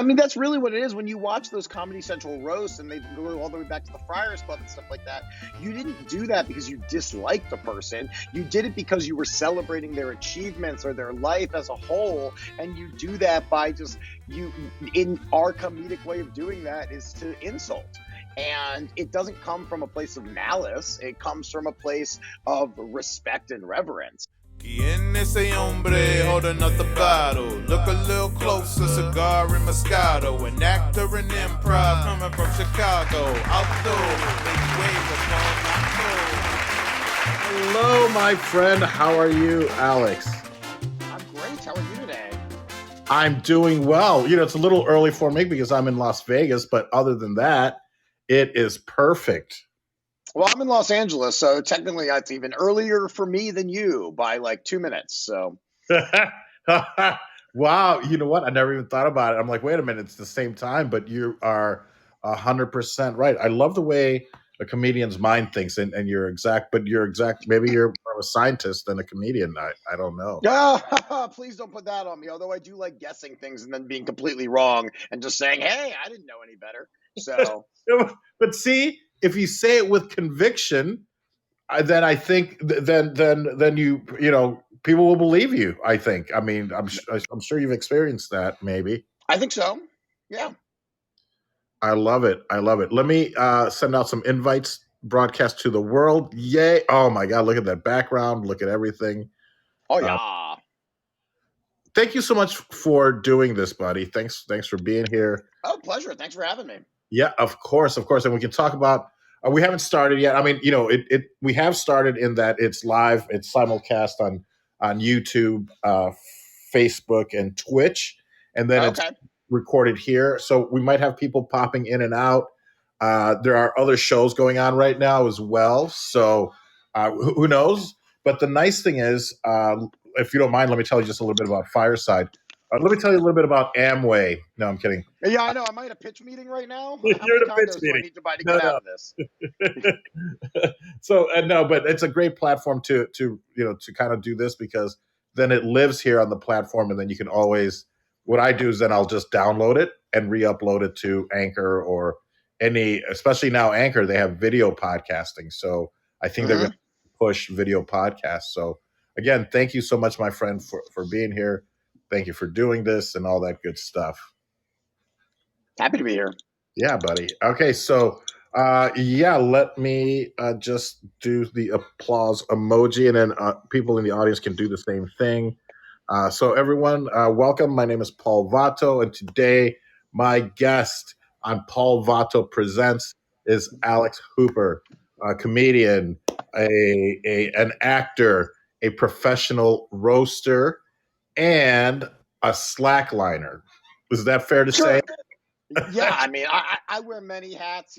I mean, that's really what it is. When you watch those Comedy Central roasts and they go all the way back to the Friars Club and stuff like that, you didn't do that because you disliked the person. You did it because you were celebrating their achievements or their life as a whole. And you do that by in our comedic way of doing that is to insult. And it doesn't come from a place of malice. It comes from a place of respect and reverence. ¿Quién es ese hombre holding up the bottle? Look a little closer, cigar and Moscato. An actor in improv coming from Chicago. Outdoor, make waves upon my toes. Hello, my friend. How are you, Alex? I'm great. How are you today? I'm doing well. You know, it's a little early for me because I'm in Las Vegas, but other than that, it is perfect. Well, I'm in Los Angeles, so technically it's even earlier for me than you by like 2 minutes. So, wow, you know what? I never even thought about it. I'm like, wait a minute, it's the same time, but you are 100% right. I love the way a comedian's mind thinks, and you're exact. Maybe you're more of a scientist than a comedian. I don't know. Yeah, please don't put that on me. Although I do like guessing things and then being completely wrong and just saying, "Hey, I didn't know any better." So, but see. If you say it with conviction, then I think then you people will believe you. I think. I mean, I'm sure you've experienced that. Maybe. I think so. Yeah. I love it. Let me send out some invites. Broadcast to the world. Yay! Oh my God! Look at that background. Look at everything. Oh yeah. Thank you so much for doing this, buddy. Thanks for being here. Oh, pleasure. Thanks for having me. Yeah, of course, and we can talk about. We haven't started yet. I mean, we have started in that it's live, it's simulcast on YouTube, Facebook, and Twitch, and then it's recorded here. So we might have people popping in and out. There are other shows going on right now as well. So who knows? But the nice thing is, if you don't mind, let me tell you just a little bit about Fireside. Let me tell you a little bit about Amway. No, I'm kidding. Yeah, I know. Am I at a pitch meeting right now? You're at a pitch meeting. Do I need to buy to get out of this? So no, but it's a great platform to kind of do this because then it lives here on the platform, and then you can always. What I do is then I'll just download it and re-upload it to Anchor or especially now Anchor, they have video podcasting. So I think they're going to push video podcasts. So again, thank you so much, my friend, for being here. Thank you for doing this and all that good stuff. Happy to be here. Yeah, buddy. Okay, so let me just do the applause emoji, and then people in the audience can do the same thing. So everyone, welcome. My name is Paul Vato, and today my guest on Paul Vato Presents is Alex Hooper, a comedian, an actor, a professional roaster, and a slackliner. Is that fair to say? Yeah, I mean, I wear many hats,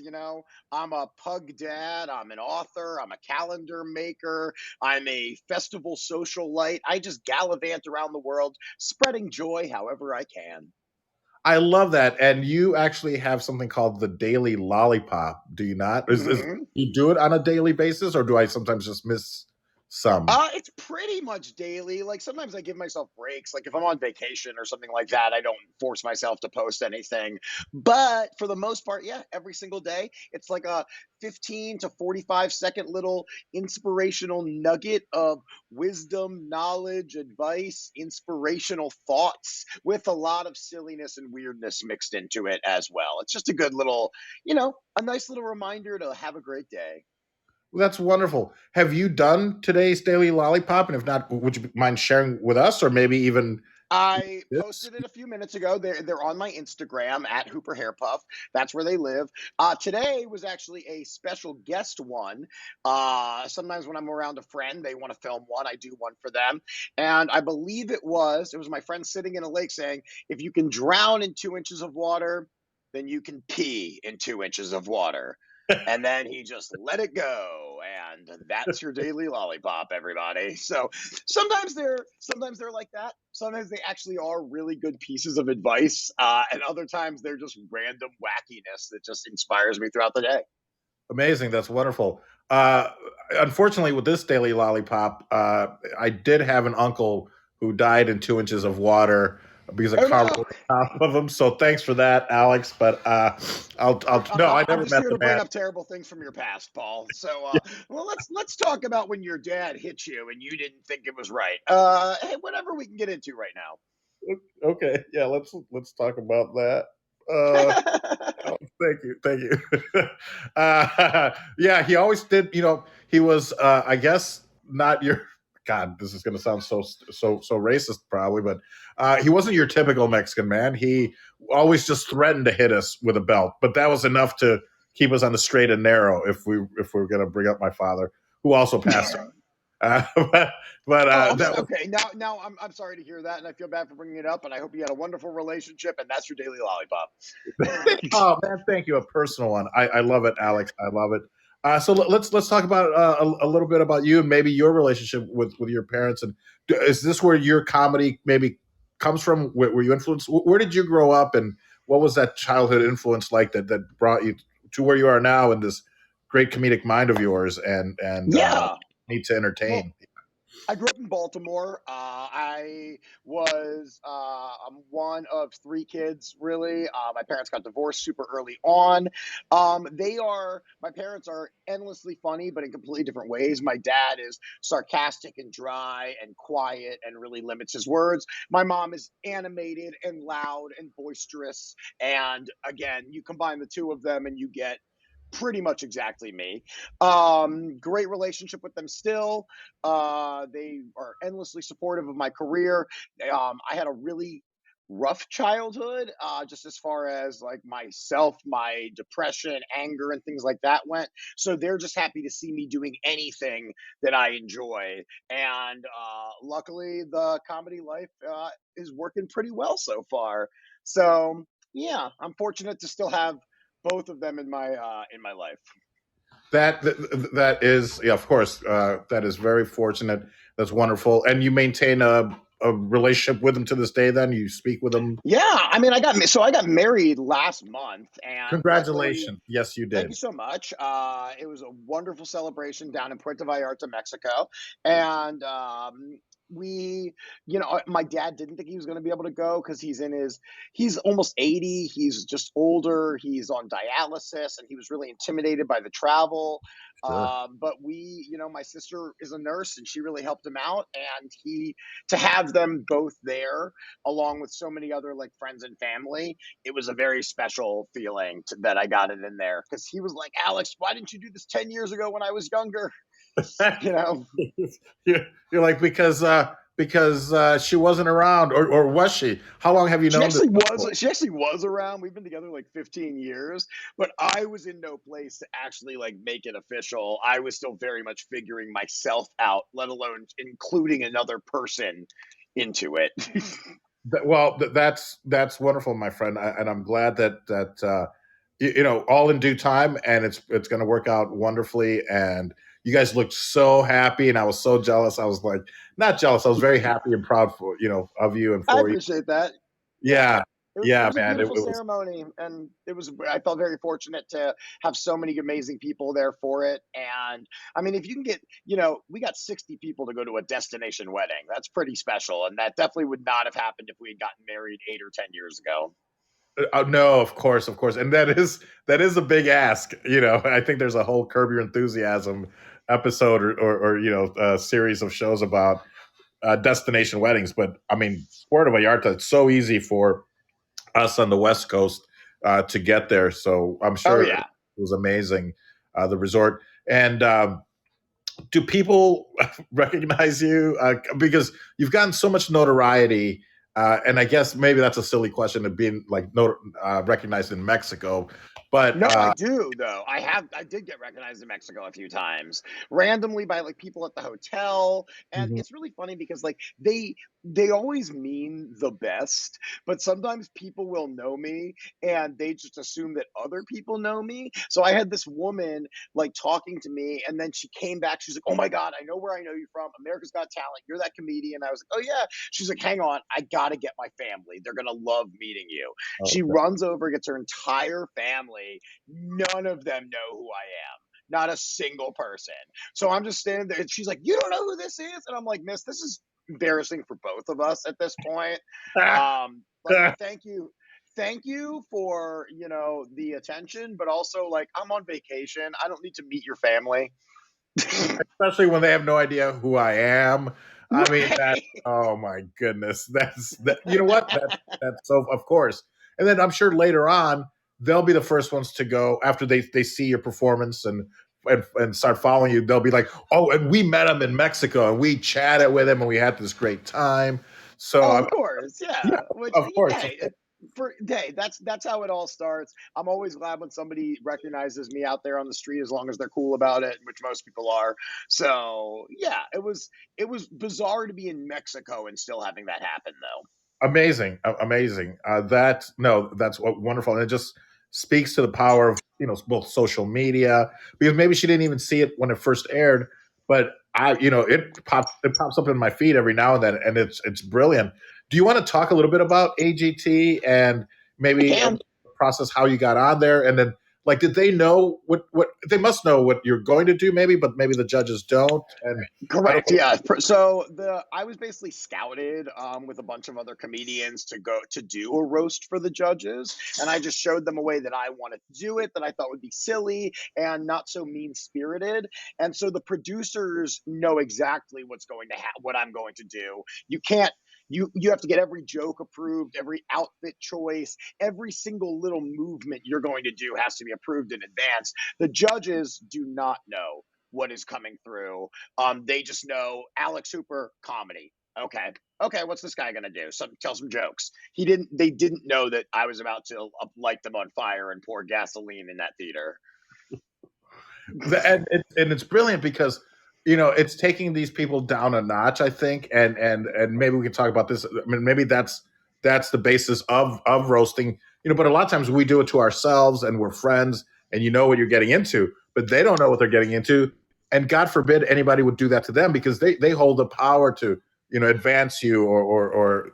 I'm a pug dad, I'm an author, I'm a calendar maker, I'm a festival socialite. I just gallivant around the world, spreading joy however I can. I love that. And you actually have something called the Daily Lollipop, do you not? You do it on a daily basis, or do I sometimes just miss some? It's pretty much daily. Like sometimes I give myself breaks. Like if I'm on vacation or something like that, I don't force myself to post anything. But for the most part, yeah, every single day, it's like a 15 to 45-second little inspirational nugget of wisdom, knowledge, advice, inspirational thoughts with a lot of silliness and weirdness mixed into it as well. It's just a good little, a nice little reminder to have a great day. Well, that's wonderful. Have you done today's Daily Lollipop? And if not, would you mind sharing with us, or maybe even? I posted it a few minutes ago. They're on my Instagram at Hooper Hairpuff. That's where they live. Today was actually a special guest one. Sometimes when I'm around a friend, they want to film one. I do one for them. And I believe it was my friend sitting in a lake saying, if you can drown in 2 inches of water, then you can pee in 2 inches of water. And then he just let it go, and that's your daily lollipop, everybody. So sometimes they're like that. Sometimes they actually are really good pieces of advice, and other times they're just random wackiness that just inspires me throughout the day. Amazing, that's wonderful. Unfortunately, with this daily lollipop, I did have an uncle who died in 2 inches of water because a Oh car no. rolled on top of him. So thanks for that, Alex. But I'll no, I I'm never just met here the to bring man. up terrible things from your past, Paul. So, well, let's talk about when your dad hit you and you didn't think it was right. Hey, whatever we can get into right Okay, yeah, let's talk about that. Uh, now. oh, thank you. Yeah, he always did. He was, I guess, not your. God, this is going to sound so racist, probably, but he wasn't your typical Mexican man. He always just threatened to hit us with a belt, but that was enough to keep us on the straight and narrow. If we were going to bring up my father, who also passed. Uh, but Oh, okay, that was. okay. Now I'm sorry to hear that, and I feel bad for bringing it up. And I hope you had a wonderful relationship, and that's your daily lollipop. Oh man, thank you. A personal one. I love it, Alex. I love it. So let's talk about a little bit about you and maybe your relationship with your parents. And is this where your comedy maybe comes from? Were you influenced? Where did you grow up, and what was that childhood influence like that brought you to where you are now in this great comedic mind of yours and Yeah. need to Well, entertain? I grew up in Baltimore. I'm one of three kids, really. My parents got divorced super early on. My parents are endlessly funny, but in completely different ways. My dad is sarcastic and dry and quiet and really limits his words. My mom is animated and loud and boisterous. And again, you combine the two of them and you get pretty much exactly me. Great relationship with them still. They are endlessly supportive of my career. I had a really rough childhood, just as far as like myself, my depression, anger, and things like that went. So they're just happy to see me doing anything that I enjoy. And luckily, the comedy life is working pretty well so far. So yeah, I'm fortunate to still have both of them in my life. That is, yeah, of course, that is very fortunate. That's wonderful. And you maintain a relationship with them to this day. Then you speak with them. Yeah, I mean, I got married last month, and luckily, Congratulations. Yes, you thank you did. so much. It was a wonderful celebration down in Puerto Vallarta, Mexico, and we, my dad didn't think he was going to be able to go because he's almost 80. He's just older. He's on dialysis, and he was really intimidated by the travel. Sure. But my sister is a nurse, and she really helped him out, and to have them both there along with so many other like friends and family, it was a very special feeling that I got it in there because he was like, Alex, why didn't you do this 10 years ago when I was younger? You know, You're like because she wasn't around, or was she? How long have you known this couple? she actually was around. We've been together like 15 years, but I was in no place to actually like make it official. I was still very much figuring myself out, let alone including another person into it. Well, that's wonderful, my friend, and I'm glad that all in due time, and it's going to work out wonderfully. And you guys looked so happy, and I was so jealous. I was like, not jealous. I was very happy and proud for of you and I for you. appreciate that. Yeah. Yeah, It yeah, was a man. It beautiful was. ceremony, and I felt very fortunate to have so many amazing people there for it. And I mean, if you can get, we got 60 people to go to a destination wedding. That's pretty special, and that definitely would not have happened if we had gotten married 8 or 10 years ago. No, of course, and that is a big ask. I think there's a whole Curb Your Enthusiasm episode or a series of shows about destination weddings. But I mean, Puerto Vallarta, it's so easy for us on the West Coast to get there. So I'm Oh sure it yeah. was amazing, the resort. And do people recognize you? Because you've gotten so much notoriety. And I guess maybe that's a silly question of being like recognized in Mexico. But No, I do though. I did get recognized in Mexico a few times, randomly by like people at the hotel, and Mhm. it's really funny because like they always mean the best, but sometimes people will know me and they just assume that other people know me. So I had this woman like talking to me, and then she came back. She's like, "Oh my God, I know where I know you from. America's Got Talent. You're that comedian." I was like, "Oh yeah." She's like, "Hang on, I gotta get my family. They're gonna love meeting you." She Okay. runs over, gets her entire family. None of them know who I am. Not a single person. So I'm just standing there, and she's like, "You don't know who this is?" And I'm like, "Miss, this is embarrassing for both of us at this point. Like, thank you for, the attention, but also, like, I'm on vacation. I don't need to meet your family. Especially when they have no idea who I am. I mean, that. Right. Oh my goodness, that's that. You know what? That's so. Of course, and then I'm sure later on they'll be the first ones to go after they see your performance and start following you. They'll be like, oh, and we met him in Mexico and we chatted with him and we had this great time. So Oh, I'm, of course, yeah, yeah. Which, of course, of hey, course. that's how it all starts. I'm always glad when somebody recognizes me out there on the street, as long as they're cool about it, which most people are. So yeah, it was bizarre to be in Mexico and still having that happen, though. Amazing, amazing. That no, that's wonderful, and it just speaks to the power of both social media, because maybe she didn't even see it when it first aired, but it pops up in my feed every now and then, and it's brilliant. Do you want to talk a little bit about AGT and I maybe can. process how you got on there, and then like did they know what they must know what you're going to do, maybe, but maybe the judges don't, and I don't Correct. know. Yeah. So I was basically scouted with a bunch of other comedians to go to do a roast for the judges, and I just showed them a way that I wanted to do it that I thought would be silly and not so mean spirited. And so the producers know exactly what I'm going to do. You can't. You have to get every joke approved, every outfit choice, every single little movement you're going to do has to be approved in advance. The judges do not know what is coming through. They just know Alex Hooper comedy. Okay. Okay, what's this guy gonna do? Tell some jokes. They didn't know that I was about to light them on fire and pour gasoline in that theater. And it's brilliant because it's taking these people down a notch, I think, and maybe we can talk about this. I mean, maybe that's the basis of roasting, but a lot of times we do it to ourselves and we're friends and you know what you're getting into, but they don't know what they're getting into, and God forbid anybody would do that to them, because they hold the power to advance you or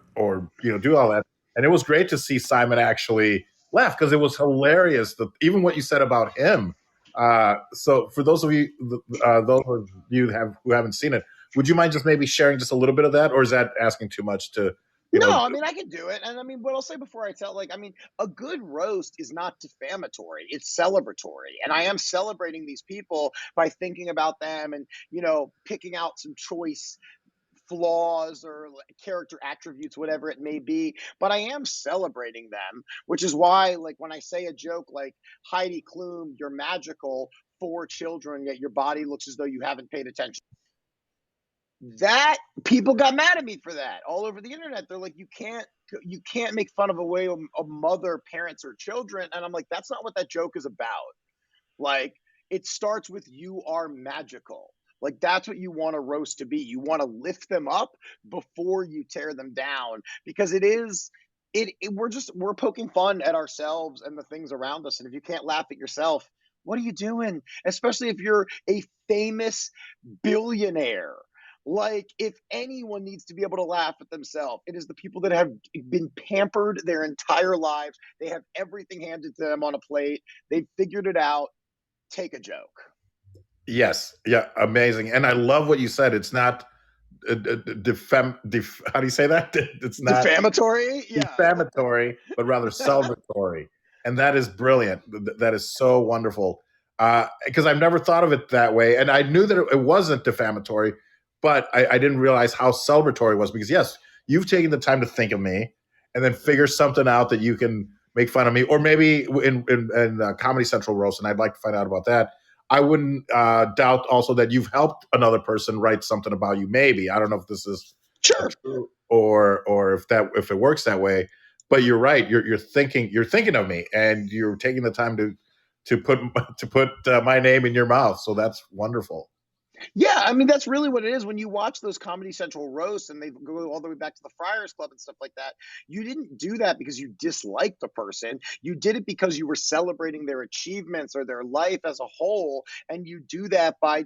do all that. And it was great to see Simon actually laugh, because it was hilarious that even what you said about him. So for those of you, who haven't seen it, would you mind just maybe sharing just a little bit of that, or is that asking too much to, you No, know? I mean, I can do it. And I mean, what I'll say before I tell, like, I mean, a good roast is not defamatory, it's celebratory. And I am celebrating these people by thinking about them and, picking out some choice flaws or character attributes, whatever it may be, but I am celebrating them, which is why, like, when I say a joke like, Heidi Klum, you're magical, 4 children, yet your body looks as though you haven't paid attention. That people got mad at me for that all over the internet. They're like, you can't make fun of a way a mother parents her children. And I'm like, that's not what that joke is about. Like, it starts with you are magical. Like, that's what you want a roast to be. You want to lift them up before you tear them down, because we're poking fun at ourselves and the things around us. And if you can't laugh at yourself, what are you doing? Especially if you're a famous billionaire. Like, if anyone needs to be able to laugh at themselves, it is the people that have been pampered their entire lives. They have everything handed to them on a plate. They've figured it out. Take a joke. Yes, yeah, amazing. And I love what you said. It's not how do you say that? It's not Defamatory? Yeah. defamatory, but rather celebratory. And that is brilliant. That is so wonderful. Because I've never thought of it that way. And I knew that it wasn't defamatory, but I didn't realize how celebratory it was, because, yes, you've taken the time to think of me and then figure something out that you can make fun of me. Or maybe in Comedy Central roast, and I'd like to find out about that. I wouldn't doubt also that you've helped another person write something about you. Maybe, I don't know if this is Sure. true, or if it works that way. But you're right. You're thinking of me, and you're taking the time to put my name in your mouth. So that's wonderful. Yeah, I mean, that's really what it is. When you watch those Comedy Central roasts and they go all the way back to the Friars Club and stuff like that, you didn't do that because you disliked the person. You did it because you were celebrating their achievements or their life as a whole. And you do that by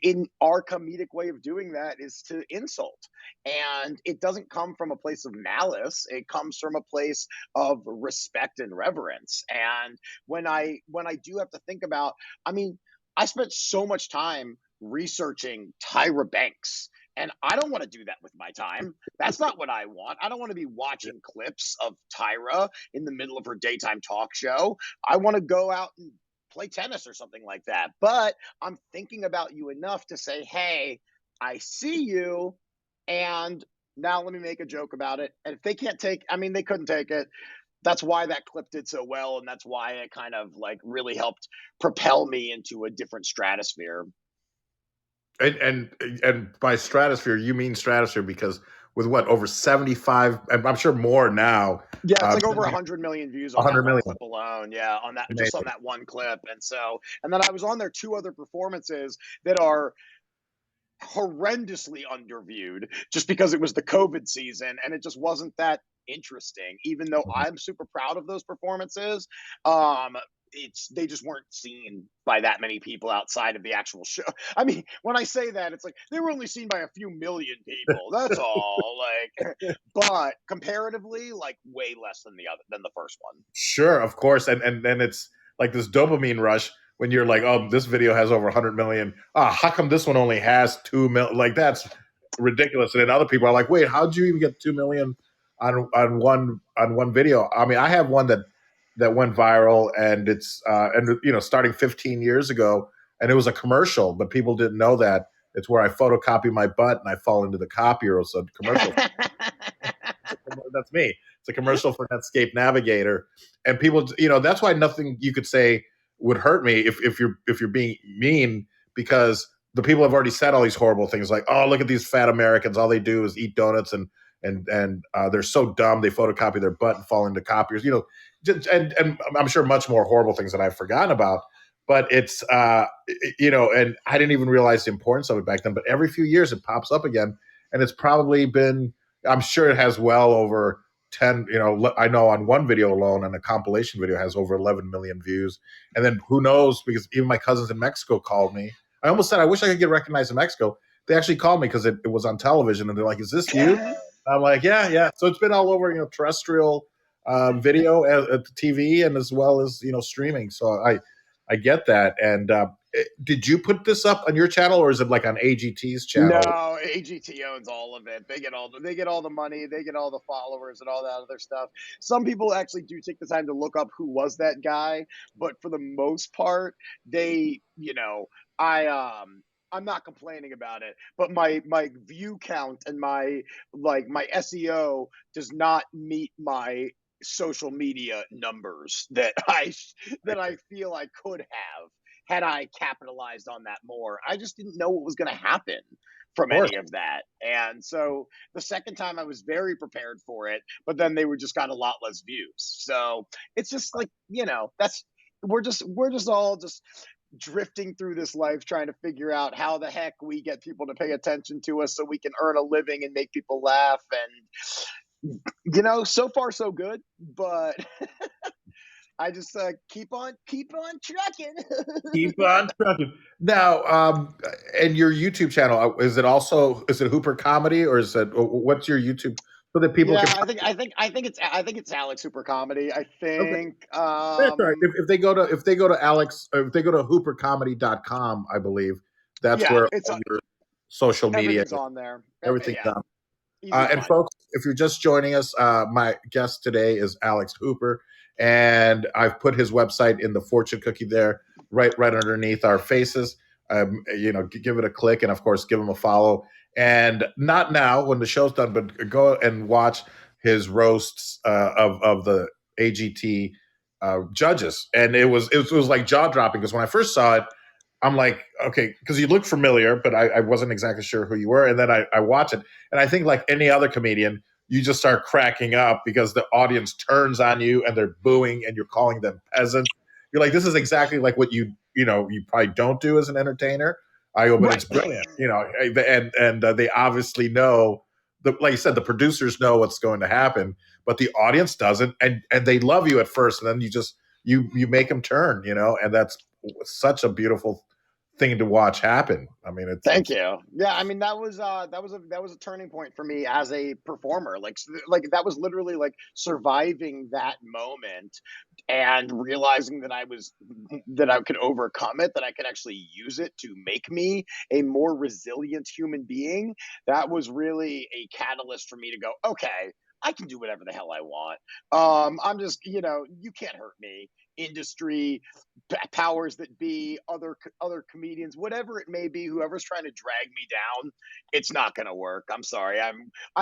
in our comedic way of doing that is to insult. And it doesn't come from a place of malice. It comes from a place of respect and reverence. And when I do have to think about, I mean, I spent so much time researching Tyra Banks And I don't want to do that with my time. That's not what I want. I don't want to be watching clips of Tyra in the middle of her daytime talk show. I want to go out and play tennis or something like that. But I'm thinking about you enough to say, hey, I see you. And now let me make a joke about it. And if they can't take, I mean, they couldn't take it. That's why that clip did so well. And that's why it kind of like really helped propel me into a different stratosphere. And by stratosphere, you mean stratosphere because with what, over 75, I'm sure more now. Yeah, it's like over 100 million views on that 100 one million. clip alone. Yeah, on that, just on Amazing. that one clip. And then I was on there 2 other performances that are horrendously underviewed just because it was the COVID season and it just wasn't that interesting. Even though Mhm. I'm super proud of those performances, they just weren't seen by that many people outside of the actual show. I mean, when I say that, it's like they were only seen by a few million people. That's all. Like, but comparatively, like way less than the first one. Sure, of course. And then it's like this dopamine rush when you're like, oh, this video has over 100 million. How come this one only has 2 million? Like, that's ridiculous. And then other people are like, wait, how'd you even get 2 million on one video? I mean, I have one that went viral, and it's starting 15 years ago, and it was a commercial, but people didn't know that. It's where I photocopy my butt and I fall into the copier. So commercial. That's me. It's a commercial for Netscape Navigator, and people, that's why nothing you could say would hurt me if you're being mean, because the people have already said all these horrible things like, oh, look at these fat Americans, all they do is eat donuts and they're so dumb they photocopy their butt and fall into copiers, and I'm sure much more horrible things that I've forgotten about. But it's and I didn't even realize the importance of it back then. But every few years it pops up again, and it's probably been, I'm sure it has well over 10, I know on one video alone, and a compilation video has over 11 million views. And then who knows, because even my cousins in Mexico called me. I almost said, I wish I could get recognized in Mexico. They actually called me because it was on television, and they're like, is this you? I'm like, yeah. So it's been all over, terrestrial video at the TV, and as well as, streaming. So I get that. And did you put this up on your channel, or is it like on AGT's channel? No, AGT owns all of it. They get all the money, they get all the followers and all that other stuff. Some people actually do take the time to look up who was that guy, but for the most part, they, I'm not complaining about it, but my view count and my SEO does not meet my social media numbers that I feel I could have had I capitalized on that more. I just didn't know what was going to happen from Of course. any of that. And so the second time I was very prepared for it, but then they were just got a lot less views. So it's just like, we're just all just drifting through this life trying to figure out how the heck we get people to pay attention to us so we can earn a living and make people laugh. And so far so good, but I just keep on trucking. Keep on trucking. Now, and your YouTube channel, is it Hooper Comedy, or what's your YouTube, so that people Yeah, can? I think it's Alex Super Comedy. I Okay, think that's all right. If they go to Alex, if they go to hoopercomedy.com, I believe that's yeah, where it's all your social media, everything's on there. everything's Yeah, done. easy to And find. folks, if you're just joining us, my guest today is Alex Hooper, and I've put his website in the fortune cookie there, right underneath our faces. Give it a click, and of course, give him a follow. And not now when the show's done, but go and watch his roasts of the AGT judges, and it was like jaw dropping, because when I first saw it, I'm like, okay, because you look familiar, but I wasn't exactly sure who you were. And then I watch it, and I think like any other comedian, you just start cracking up because the audience turns on you and they're booing and you're calling them peasants. You're like, this is exactly like what you probably don't do as an entertainer. I go, but Right. it's brilliant, and they obviously know, like you said, the producers know what's going to happen, but the audience doesn't, and they love you at first, and then you make them turn, and that's such a beautiful thing to watch happen. I mean, Thank you. Yeah, I mean that was a turning point for me as a performer. Like that was literally like surviving that moment and realizing that I could overcome it, that I could actually use it to make me a more resilient human being. That was really a catalyst for me to go, okay, I can do whatever the hell I want. I'm just, you can't hurt me. Industry, powers that be, other comedians, whatever it may be, whoever's trying to drag me down, it's not going to work. I'm sorry. I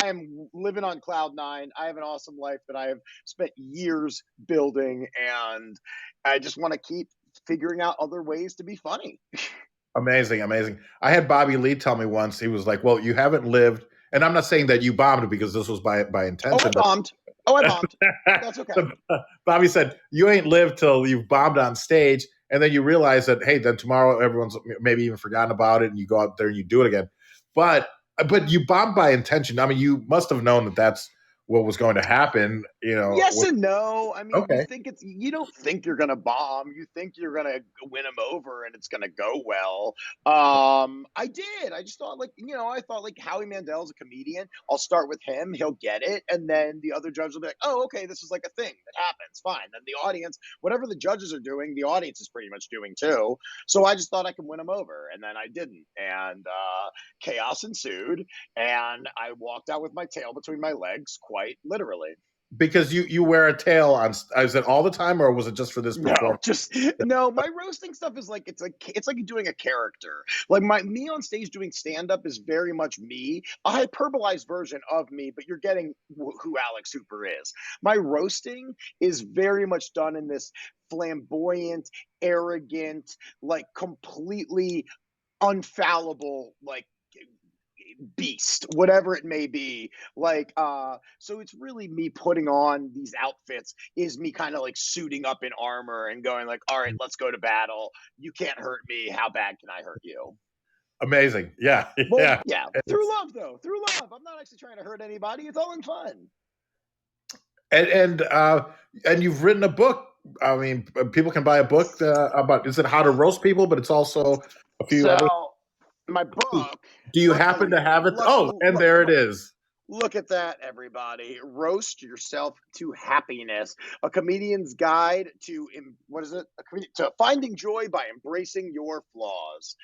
am living on cloud nine. I have an awesome life that I have spent years building, and I just want to keep figuring out other ways to be funny. Amazing, amazing. I had Bobby Lee tell me once, he was like, well, you haven't lived, and I'm not saying that you bombed because this was by intention. I bombed. That's okay. Bobby said, you ain't lived till you've bombed on stage, and then you realize that, hey, then tomorrow everyone's maybe even forgotten about it, and you go out there and you do it again. But you bombed by intention. I mean, you must have known that that's what was going to happen, Yes and no. I mean, okay. you don't think you're gonna bomb. You think you're gonna win them over and it's gonna go well. I did. I just thought I thought like Howie Mandel's a comedian. I'll start with him. He'll get it, and then the other judges will be like, "Oh, okay, this is like a thing that happens. Fine." Then the audience, whatever the judges are doing, the audience is pretty much doing too. So I just thought I could win them over, and then I didn't, and chaos ensued, and I walked out with my tail between my legs, quite literally. Because you wear a tail on, is it all the time, or was it just for this performance? No, my roasting stuff is like it's like doing a character. Like me on stage doing stand up is very much me, a hyperbolized version of me, but you're getting who Alex Hooper is. My roasting is very much done in this flamboyant, arrogant, like completely unfallible, like beast, whatever it may be. So it's really me putting on these outfits, is me kind of like suiting up in armor and going like, all right, let's go to battle. You can't hurt me. How bad can I hurt you? Amazing. Yeah. Well, yeah. Through love, though. Through love. I'm not actually trying to hurt anybody. It's all in fun. And you've written a book. I mean, people can buy a book about, is it how to roast people, but it's also a few other. My book. Do you happen to have it? And there it is. Look at that, everybody. Roast Yourself to Happiness, a comedian's guide to, to finding joy by embracing your flaws.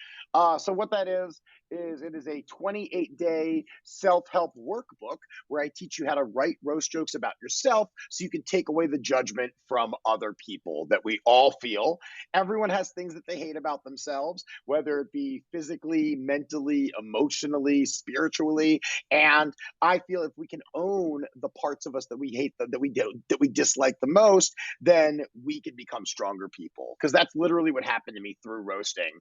So what that is it is a 28-day self-help workbook where I teach you how to write roast jokes about yourself so you can take away the judgment from other people that we all feel. Everyone has things that they hate about themselves, whether it be physically, mentally, emotionally, spiritually. And I feel if we can own the parts of us that we hate, that we dislike the most, then we can become stronger people. Because that's literally what happened to me through roasting.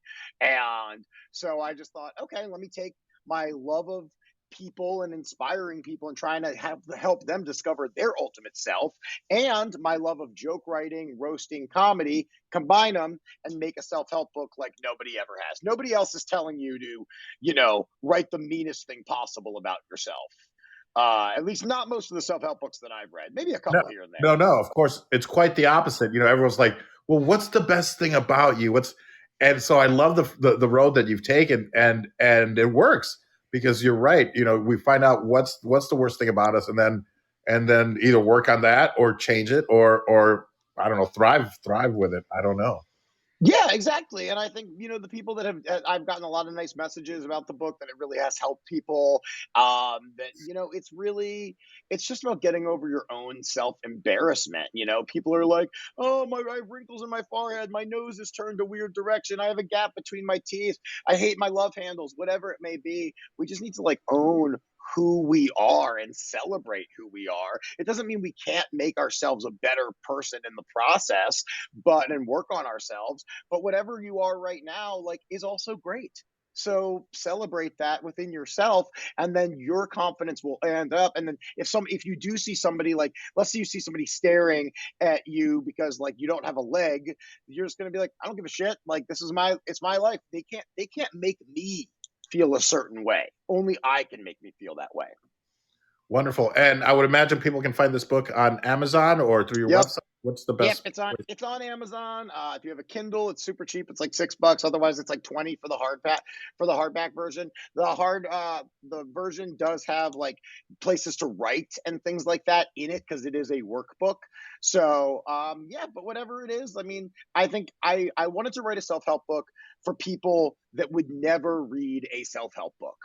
And so I just thought, okay, let me take my love of people and inspiring people and trying to help them discover their ultimate self, and my love of joke writing, roasting, comedy, combine them and make a self-help book like nobody ever has. Nobody else is telling you to, write the meanest thing possible about yourself. At least not most of the self-help books that I've read. Maybe a couple here and there. No. Of course, it's quite the opposite. Everyone's like, well, what's the best thing about you? And so I love the road that you've taken, and it works because you're right. We find out what's the worst thing about us, and then either work on that or change it, or I don't know, thrive with it. I don't know. Yeah, exactly. And I think, the people that I've gotten a lot of nice messages about the book, that it really has helped people. It's just about getting over your own self-embarrassment. People are like, oh, I have wrinkles in my forehead. My nose is turned a weird direction. I have a gap between my teeth. I hate my love handles, whatever it may be. We just need to own who we are and celebrate who we are. It doesn't mean we can't make ourselves a better person in the process, and work on ourselves. But whatever you are right now, is also great. So celebrate that within yourself, and then your confidence will end up. And then if you do see somebody, let's say you see somebody staring at you because you don't have a leg, you're just gonna be like, I don't give a shit. It's my life. They can't make me feel a certain way. Only I can make me feel that way. Wonderful. And I would imagine people can find this book on Amazon or through your website. What's the Yep, best place? it's on Amazon. If you have a Kindle, it's super cheap. It's like $6. Otherwise, it's like 20 for the hardback version. The version does have like places to write and things like that in it because it is a workbook. So yeah, but whatever it is, I mean, I think I wanted to write a self help book for people that would never read a self help book.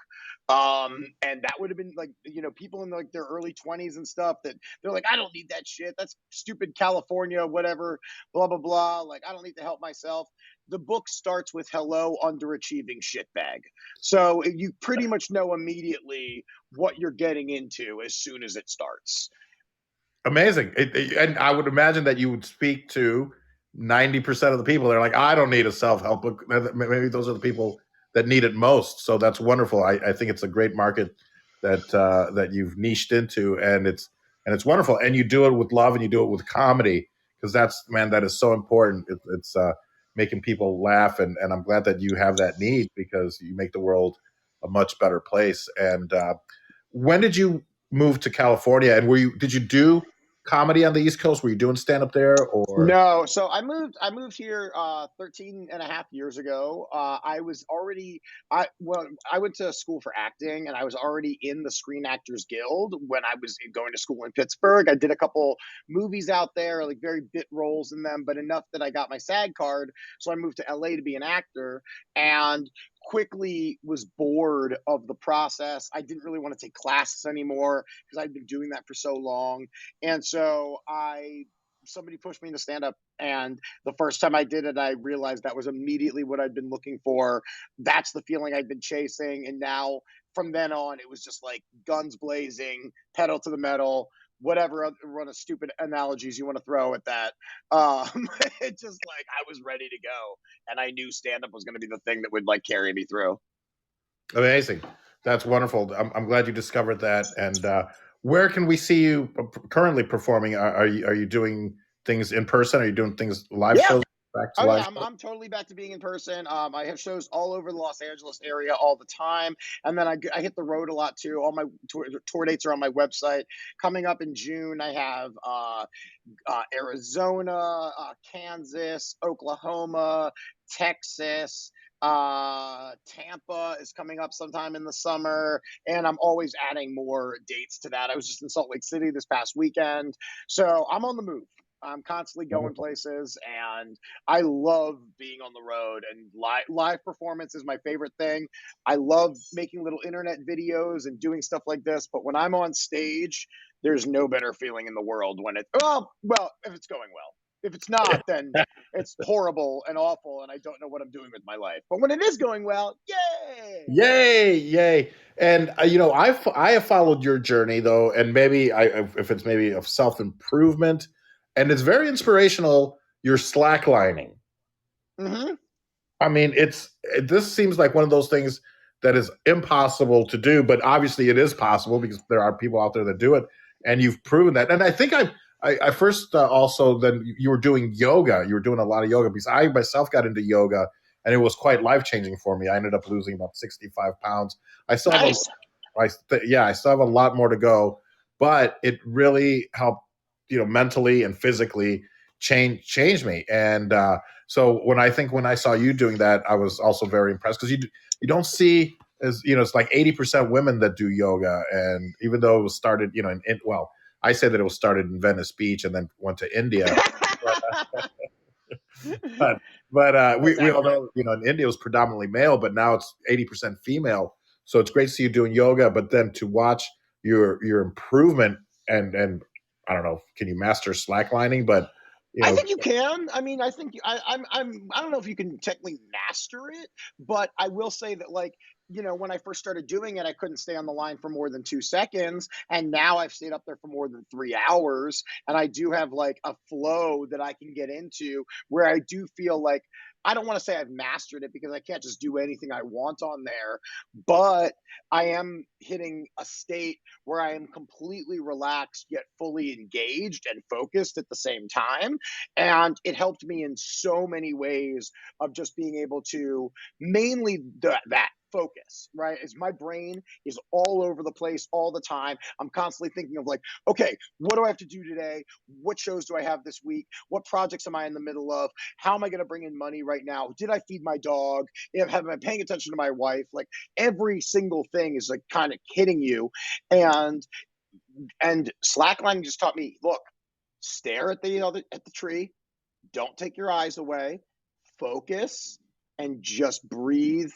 And that would have been like, people in like their early 20s and stuff that they're like, I don't need that shit. That's stupid California, whatever, blah, blah, blah. Like, I don't need to help myself. The book starts with hello, underachieving shitbag. So you pretty much know immediately what you're getting into as soon as it starts. Amazing. And I would imagine that you would speak to 90% of the people. They're like, I don't need a self help book. Maybe those are the people that need it most. So that's wonderful. I think it's a great market that you've niched into, and it's wonderful. And you do it with love, and you do it with comedy, because that is so important. It's making people laugh, and I'm glad that you have that need, because you make the world a much better place. And when did you move to California? And did you do comedy on the East Coast? Were you doing stand up there, or? No, so I moved here 13 and a half years ago. I was already I went to school for acting, and I was already in the Screen Actors Guild when I was going to school in Pittsburgh. I did a couple movies out there, like very bit roles in them, but enough that I got my SAG card. So I moved to LA to be an actor, and quickly was bored of the process. I didn't really want to take classes anymore because I'd been doing that for so long. And so somebody pushed me into stand up, and the first time I did it, I realized that was immediately what I'd been looking for. That's the feeling I'd been chasing, and now from then on it was just like guns blazing, pedal to the metal, whatever other run of stupid analogies you want to throw at that. It just like I was ready to go, and I knew stand up was going to be the thing that would like carry me through. Amazing. That's wonderful. I'm glad you discovered that. And where can we see you currently performing? Are you doing things in person? Are you doing things live Yeah. shows? Back to Oh live yeah, shows? I'm totally back to being in person. I have shows all over the Los Angeles area all the time, and then I hit the road a lot too. All my tour dates are on my website. Coming up in June, I have Arizona, Kansas, Oklahoma, Texas. Tampa is coming up sometime in the summer, and I'm always adding more dates to that. I was just in Salt Lake City this past weekend, so I'm on the move. I'm constantly going Wonderful. places, and I love being on the road. And live performance is my favorite thing. I love making little internet videos and doing stuff like this. But when I'm on stage, there's no better feeling in the world when well, if it's going well. If it's not, then it's horrible and awful, and I don't know what I'm doing with my life. But when it is going well, yay! Yay, yay. And I have followed your journey, though, and maybe if it's maybe of self improvement, and it's very inspirational. You're slacklining. Hmm. I mean, this seems like one of those things that is impossible to do, but obviously it is possible, because there are people out there that do it, and you've proven that. And I think I first also, then you were doing yoga. You were doing a lot of yoga, because I myself got into yoga, and it was quite life changing for me. I ended up losing about 65 pounds. I still have Nice. I still have a lot more to go, but it really helped, mentally and physically change me. And so when I saw you doing that, I was also very impressed, because you don't see, as it's like 80% women that do yoga. And even though it was started, well, I say that it was started in Venice Beach and then went to India. but That's we all accurate. know, in India it was predominantly male, but now it's 80% female. So it's great to see you doing yoga, but then to watch your improvement, and I don't know, can you master slacklining? But you I know, think you can. I mean, I think I don't know if you can technically master it, but I will say that like, when I first started doing it, I couldn't stay on the line for more than 2 seconds. And now I've stayed up there for more than 3 hours. And I do have like a flow that I can get into where I do feel like I don't want to say I've mastered it because I can't just do anything I want on there, but I am hitting a state where I am completely relaxed yet fully engaged and focused at the same time. And it helped me in so many ways of just being able to mainly that focus, right? Is my brain is all over the place all the time. I'm constantly thinking of like, okay, what do I have to do today? What shows do I have this week? What projects am I in the middle of? How am I going to bring in money right now? Did I feed my dog? Have I paying attention to my wife? Like every single thing is like kind of hitting you. And slacklining just taught me, look, stare at the tree, don't take your eyes away, focus, and just breathe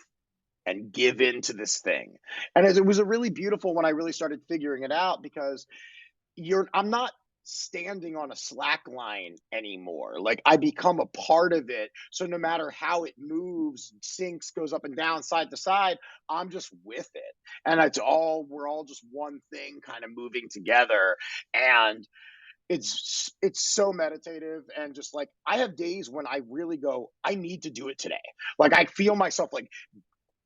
and give in to this thing. And it was a really beautiful when I really started figuring it out, because I'm not standing on a slack line anymore. Like I become a part of it. So no matter how it moves, sinks, goes up and down, side to side, I'm just with it. And we're all just one thing kind of moving together. And it's so meditative. And just like I have days when I really go, I need to do it today. Like I feel myself like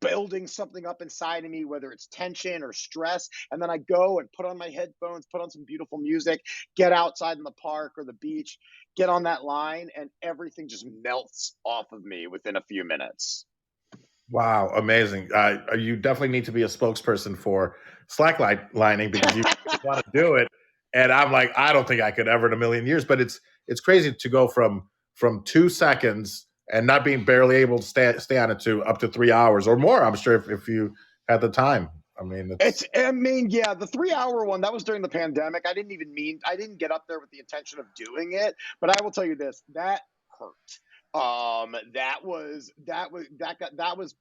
building something up inside of me, whether it's tension or stress. And then I go and put on my headphones, put on some beautiful music, get outside in the park or the beach, get on that line, and everything just melts off of me within a few minutes. Wow, amazing. You definitely need to be a spokesperson for slacklining because you want to do it. And I'm like, I don't think I could ever in a million years. But it's crazy to go from 2 seconds and not being barely able to stay on it to up to 3 hours or more. I'm sure if you had the time. I mean, yeah, the 3 hour one, that was during the pandemic. I didn't get up there with the intention of doing it, but I will tell you this, that hurt. That was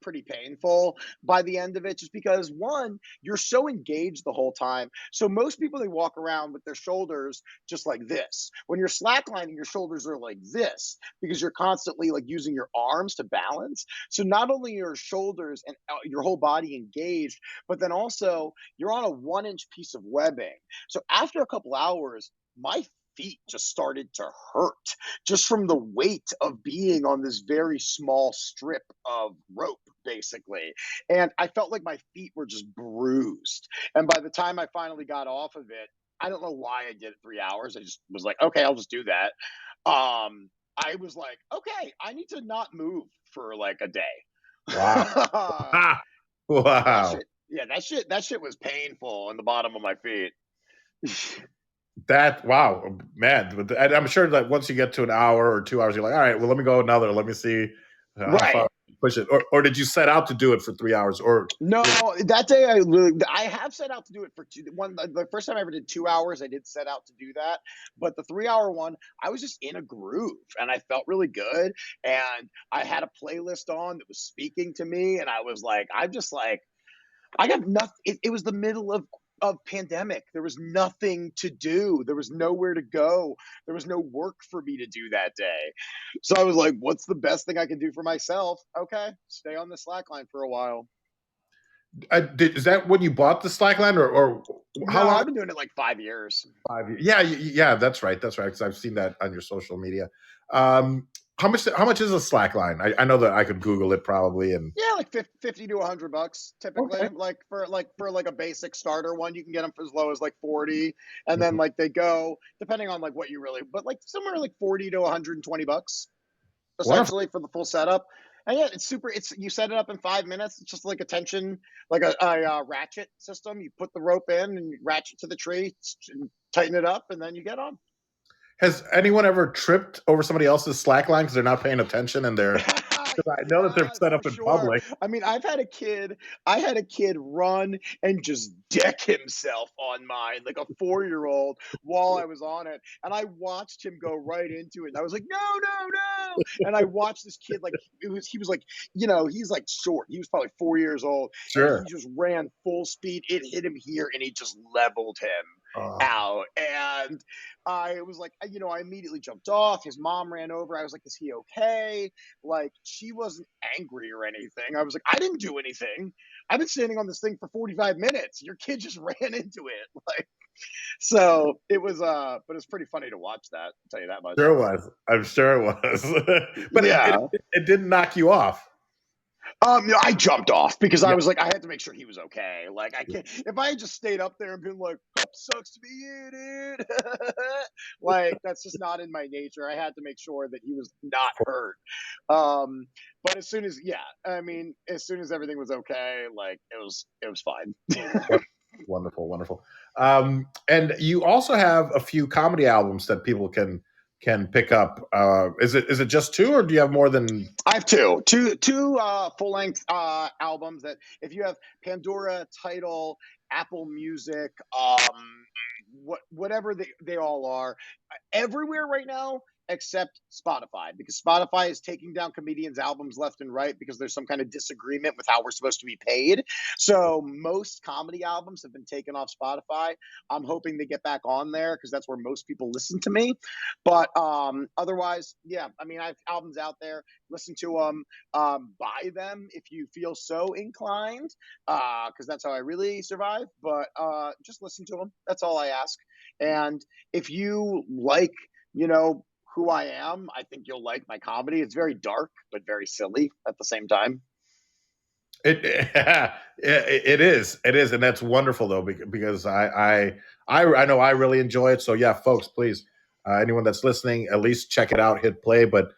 pretty painful by the end of it, just because one, you're so engaged the whole time. So most people, they walk around with their shoulders just like this. When you're slacklining, your shoulders are like this because you're constantly like using your arms to balance. So not only your shoulders and your whole body engaged, but then also you're on a 1-inch piece of webbing. So after a couple hours, my feet just started to hurt just from the weight of being on this very small strip of rope, basically. And I felt like my feet were just bruised. And by the time I finally got off of it, I don't know why I did it 3 hours. I just was like, okay, I'll just do that. I was like, okay, I need to not move for like a day. Wow. Wow. That shit was painful in the bottom of my feet. Wow, man. And I'm sure that once you get to an hour or 2 hours, you're like, all right, well, let me go another. Let me see how far I push it. Or did you set out to do it for 3 hours? Or no, that day I have set out to do it for the first time I ever did 2 hours, I did set out to do that. But the 3 hour one, I was just in a groove and I felt really good. And I had a playlist on that was speaking to me. And I was like, I got nothing. It was the middle of pandemic. There was nothing to do. There was nowhere to go. There was no work for me to do that day. So I was like, what's the best thing I can do for myself? Okay, stay on the slackline for a while. Is that when you bought the slackline or how long? I've been doing it like 5 years. 5 years. Yeah, that's right. Because I've seen that on your social media. How much is a slackline? I know that I could Google it probably, and like $50 to $100 typically. Okay. Like for a basic starter one, you can get them for as low as like 40, and then like they go depending on like what you really, but like somewhere like $40 to $120 essentially for the full setup. And yeah, you set it up in 5 minutes. It's just like a tension, like a ratchet system. You put the rope in and you ratchet to the tree, tighten it up, and then you get on. Has anyone ever tripped over somebody else's slackline because they're not paying attention and they're? I know that they're set up in public. I mean, I had a kid run and just deck himself on mine, like a 4-year-old, while I was on it. And I watched him go right into it. And I was like, no. And I watched this kid, like, he was like, he's like short. He was probably 4 years old. Sure. And he just ran full speed. It hit him here and he just leveled him out. And I was like, I immediately jumped off. His mom ran over. I was like, is he okay? Like, she wasn't angry or anything. I was like, I didn't do anything. I've been standing on this thing for 45 minutes. Your kid just ran into it. Like, so it was, but it's pretty funny to watch that. I'll tell you that much. Sure it was. I'm sure it was. But yeah, it didn't knock you off. No, I jumped off because I Yeah. was like, I had to make sure he was okay. Like, I can't. If I had just stayed up there and been like, "Sucks to be you, dude," like that's just not in my nature. I had to make sure that he was not hurt. Um, but as soon as, yeah, I mean, as soon as everything was okay, like it was fine. Wonderful, wonderful. And you also have a few comedy albums that people can pick up. Is it just two, or do you have more than? I have two full length albums that if you have Pandora, Title, Apple Music, whatever they all are, everywhere right now except Spotify, because Spotify is taking down comedians' albums left and right because there's some kind of disagreement with how we're supposed to be paid. So most comedy albums have been taken off Spotify. I'm hoping they get back on there because that's where most people listen to me. But otherwise, yeah, I mean, I have albums out there. Listen to them, buy them if you feel so inclined, because that's how I really survive. But just listen to them. That's all I ask. And if you like, you know, who I am, I think you'll like my comedy. It's very dark, but very silly at the same time. It is, and that's wonderful though because I know I really enjoy it. So yeah, folks, please, anyone that's listening, at least check it out, hit play, but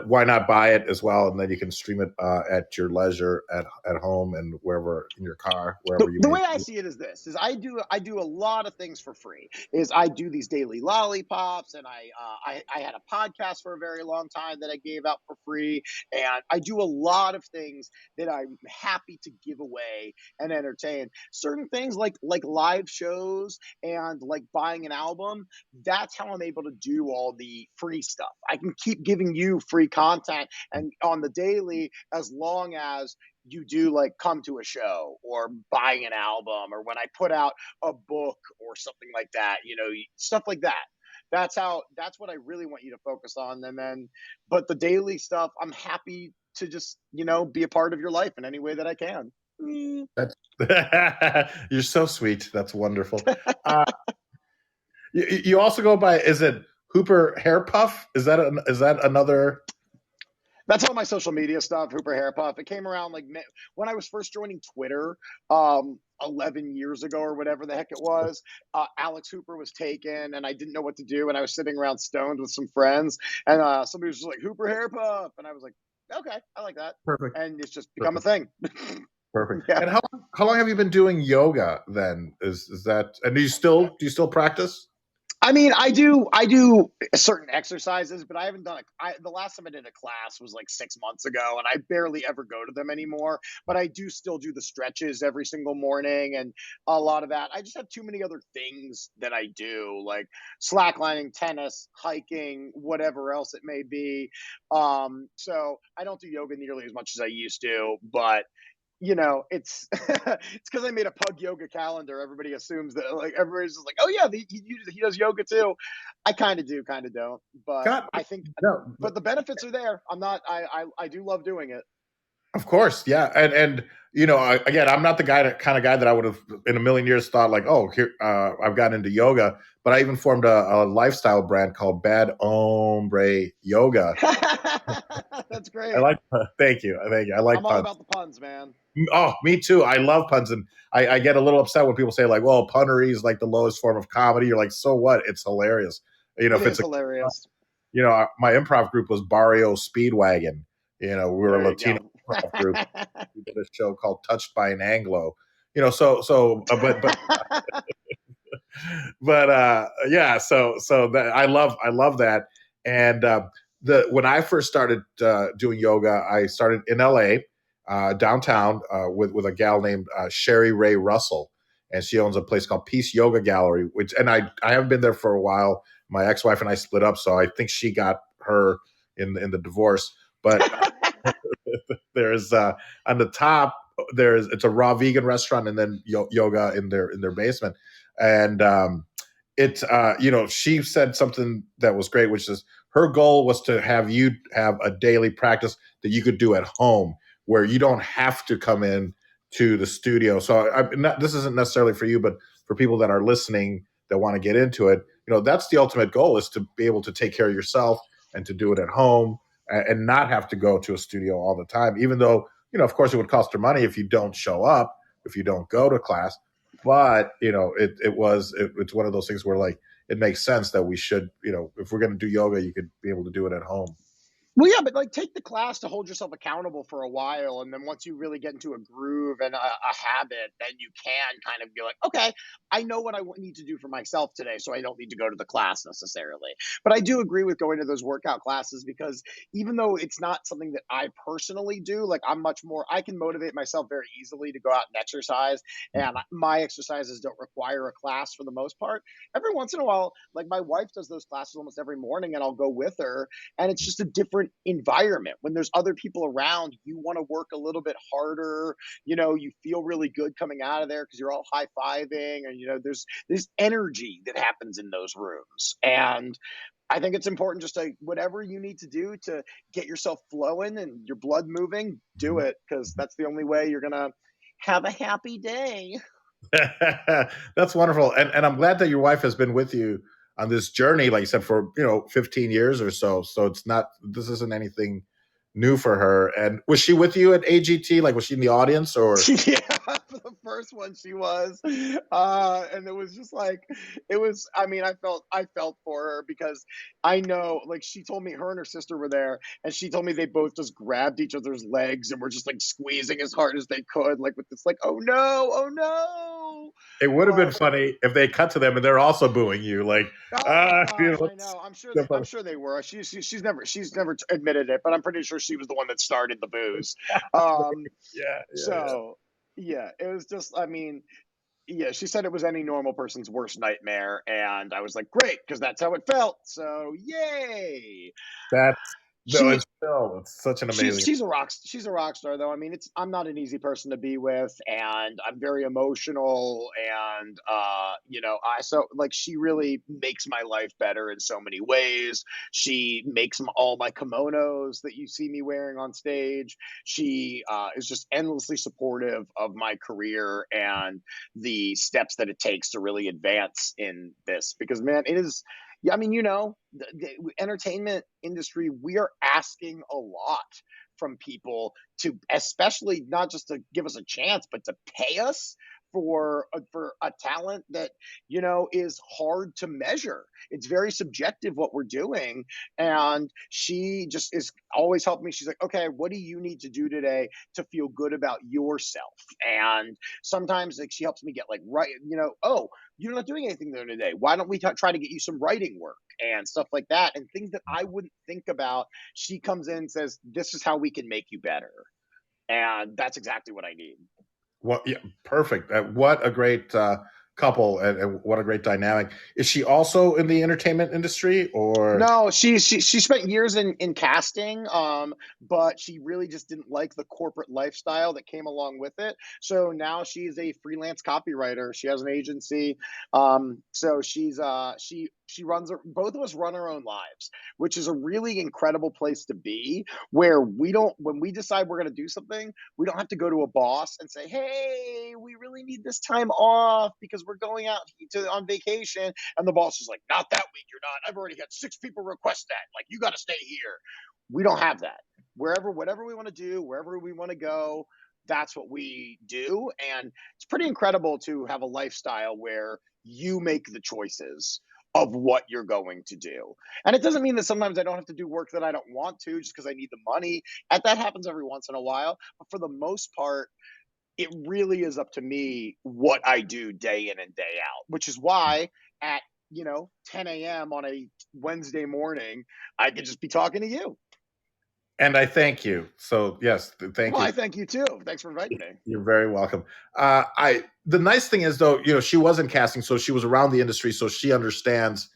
why not buy it as well, and then you can stream it at your leisure at home and wherever in your car, wherever you The may way I be. see it is this: is I do a lot of things for free. Is I do these daily lollipops, and I had a podcast for a very long time that I gave out for free, and I do a lot of things that I'm happy to give away and entertain. Certain things like live shows and like buying an album. That's how I'm able to do all the free stuff. I can keep giving you free content and on the daily as long as you do like come to a show or buying an album or when I put out a book or something like that, stuff like that. That's what I really want you to focus on. And then, but the daily stuff, I'm happy to just, be a part of your life in any way that I can. That's you're so sweet. That's wonderful. Uh, you also go by, is it Hooper Hair Puff? Is that another? That's all my social media stuff, Hooper Hair Puff. It came around like when I was first joining Twitter, 11 years ago or whatever the heck it was. Alex Hooper was taken, and I didn't know what to do. And I was sitting around stoned with some friends, and somebody was just like Hooper Hair Puff, and I was like, okay, I like that, Perfect. and it's just become Perfect. a thing. Perfect. Yeah. And how long have you been doing yoga then? Is that, and do you still practice? I mean, I do certain exercises, but I haven't done the last time I did a class was like 6 months ago, and I barely ever go to them anymore. But I do still do the stretches every single morning, and a lot of that. I just have too many other things that I do, like slacklining, tennis, hiking, whatever else it may be. So I don't do yoga nearly as much as I used to, but it's it's because I made a pug yoga calendar. Everybody assumes that, like, everybody's just like, oh yeah, he does yoga too. I kind of do, kind of don't, but God, I think, no. but the benefits are there. I'm not. I do love doing it. Of course, yeah, and again, I'm not the kind of guy that I would have in a million years thought like, oh, here I've gotten into yoga, but I even formed a lifestyle brand called Bad Ombre Yoga. That's I great. like, thank you, thank you. I like I'm all puns. about the puns, man. Oh, me too. I love puns, and I get a little upset when people say like, "Well, punnery is like the lowest form of comedy." You're like, so what? It's hilarious. It If it's is a hilarious. my improv group was Barrio Speedwagon. We were a There you Latino go. improv group. We did a show called Touched by an Anglo. But yeah, so that I love that. And the when I first started doing yoga, I started in LA, downtown, with a gal named Sherry Ray Russell, and she owns a place called Peace Yoga Gallery. And I haven't been there for a while. My ex wife and I split up, so I think she got her in the divorce. But there's on the top, it's a raw vegan restaurant, and then yoga in their basement. And it's she said something that was great, which is her goal was to have you have a daily practice that you could do at home, where you don't have to come in to the studio. So this isn't necessarily for you, but for people that are listening that want to get into it, that's the ultimate goal, is to be able to take care of yourself and to do it at home, and not have to go to a studio all the time, even though of course, it would cost her money if you don't show up, if you don't go to class. But it's one of those things where like it makes sense that we should, if we're going to do yoga, you could be able to do it at home. Well, yeah, but like take the class to hold yourself accountable for a while, and then once you really get into a groove and a habit, then you can kind of be like, okay, I know what I need to do for myself today, so I don't need to go to the class necessarily. But I do agree with going to those workout classes because even though it's not something that I personally do, like I can motivate myself very easily to go out and exercise, and my exercises don't require a class for the most part. Every once in a while, like my wife does those classes almost every morning, and I'll go with her, and it's just a different environment. When there's other people around, you want to work a little bit harder. You feel really good coming out of there because you're all high-fiving, and there's energy that happens in those rooms. And I think it's important just to whatever you need to do to get yourself flowing and your blood moving, do it, because that's the only way you're gonna have a happy day. That's wonderful. And I'm glad that your wife has been with you on this journey, like you said, for 15 years or so. So this isn't anything new for her. And was she with you at AGT? Like, was she in the audience or? Yeah, for the first one she was. And it was just like I mean, I felt for her because I know, like, she told me her and her sister were there, and she told me they both just grabbed each other's legs and were just like squeezing as hard as they could, like with this like, oh no, oh no. It would have been But funny if they cut to them and they're also booing you, like, oh my gosh, I let's know. I'm sure step up. they were. She's never admitted it, but I'm pretty sure she was the one that started the booze. Um, Yeah, yeah. so yeah, it was just, I mean, yeah, she said it was any normal person's worst nightmare, and I was like, great, because that's how it felt. So yay. That's no, She it's still it's such an amazing. she's a rock star though. I mean, I'm not an easy person to be with, and I'm very emotional, and I so like she really makes my life better in so many ways. She makes all my kimonos that you see me wearing on stage. She is just endlessly supportive of my career and the steps that it takes to really advance in this, because man, it is, yeah, I mean, the entertainment industry, we are asking a lot from people to, especially not just to give us a chance, but to pay us for a talent that is hard to measure. It's very subjective what we're doing, and she just is always helping me. She's like, okay, what do you need to do today to feel good about yourself? And sometimes like she helps me get like, right, oh, you're not doing anything there today. Why don't we try to get you some writing work and stuff like that, and things that I wouldn't think about. She comes in and says, this is how we can make you better. And that's exactly what I need. Well, yeah, perfect. What a great couple, and what a great dynamic. Is she also in the entertainment industry, or? No, she spent years in casting, but she really just didn't like the corporate lifestyle that came along with it. So now she's a freelance copywriter. She has an agency. So she runs both of us run our own lives, which is a really incredible place to be, where when we decide we're going to do something, we don't have to go to a boss and say, hey, we really need this time off because we're going out on vacation, and the boss is like, not that week, you're not. I've already had 6 people request that. Like, you got to stay here. We don't have that. Whatever we want to do, wherever we want to go, that's what we do. And it's pretty incredible to have a lifestyle where you make the choices of what you're going to do. And it doesn't mean that sometimes I don't have to do work that I don't want to just because I need the money. And that happens every once in a while. But for the most part, it really is up to me what I do day in and day out, which is why at 10 a.m. on a Wednesday morning, I could just be talking to you. And I thank you. So yes, thank Well, you. I thank you too. Thanks for inviting me. You're very welcome. The nice thing is though, she was in casting, so she was around the industry, so she understands.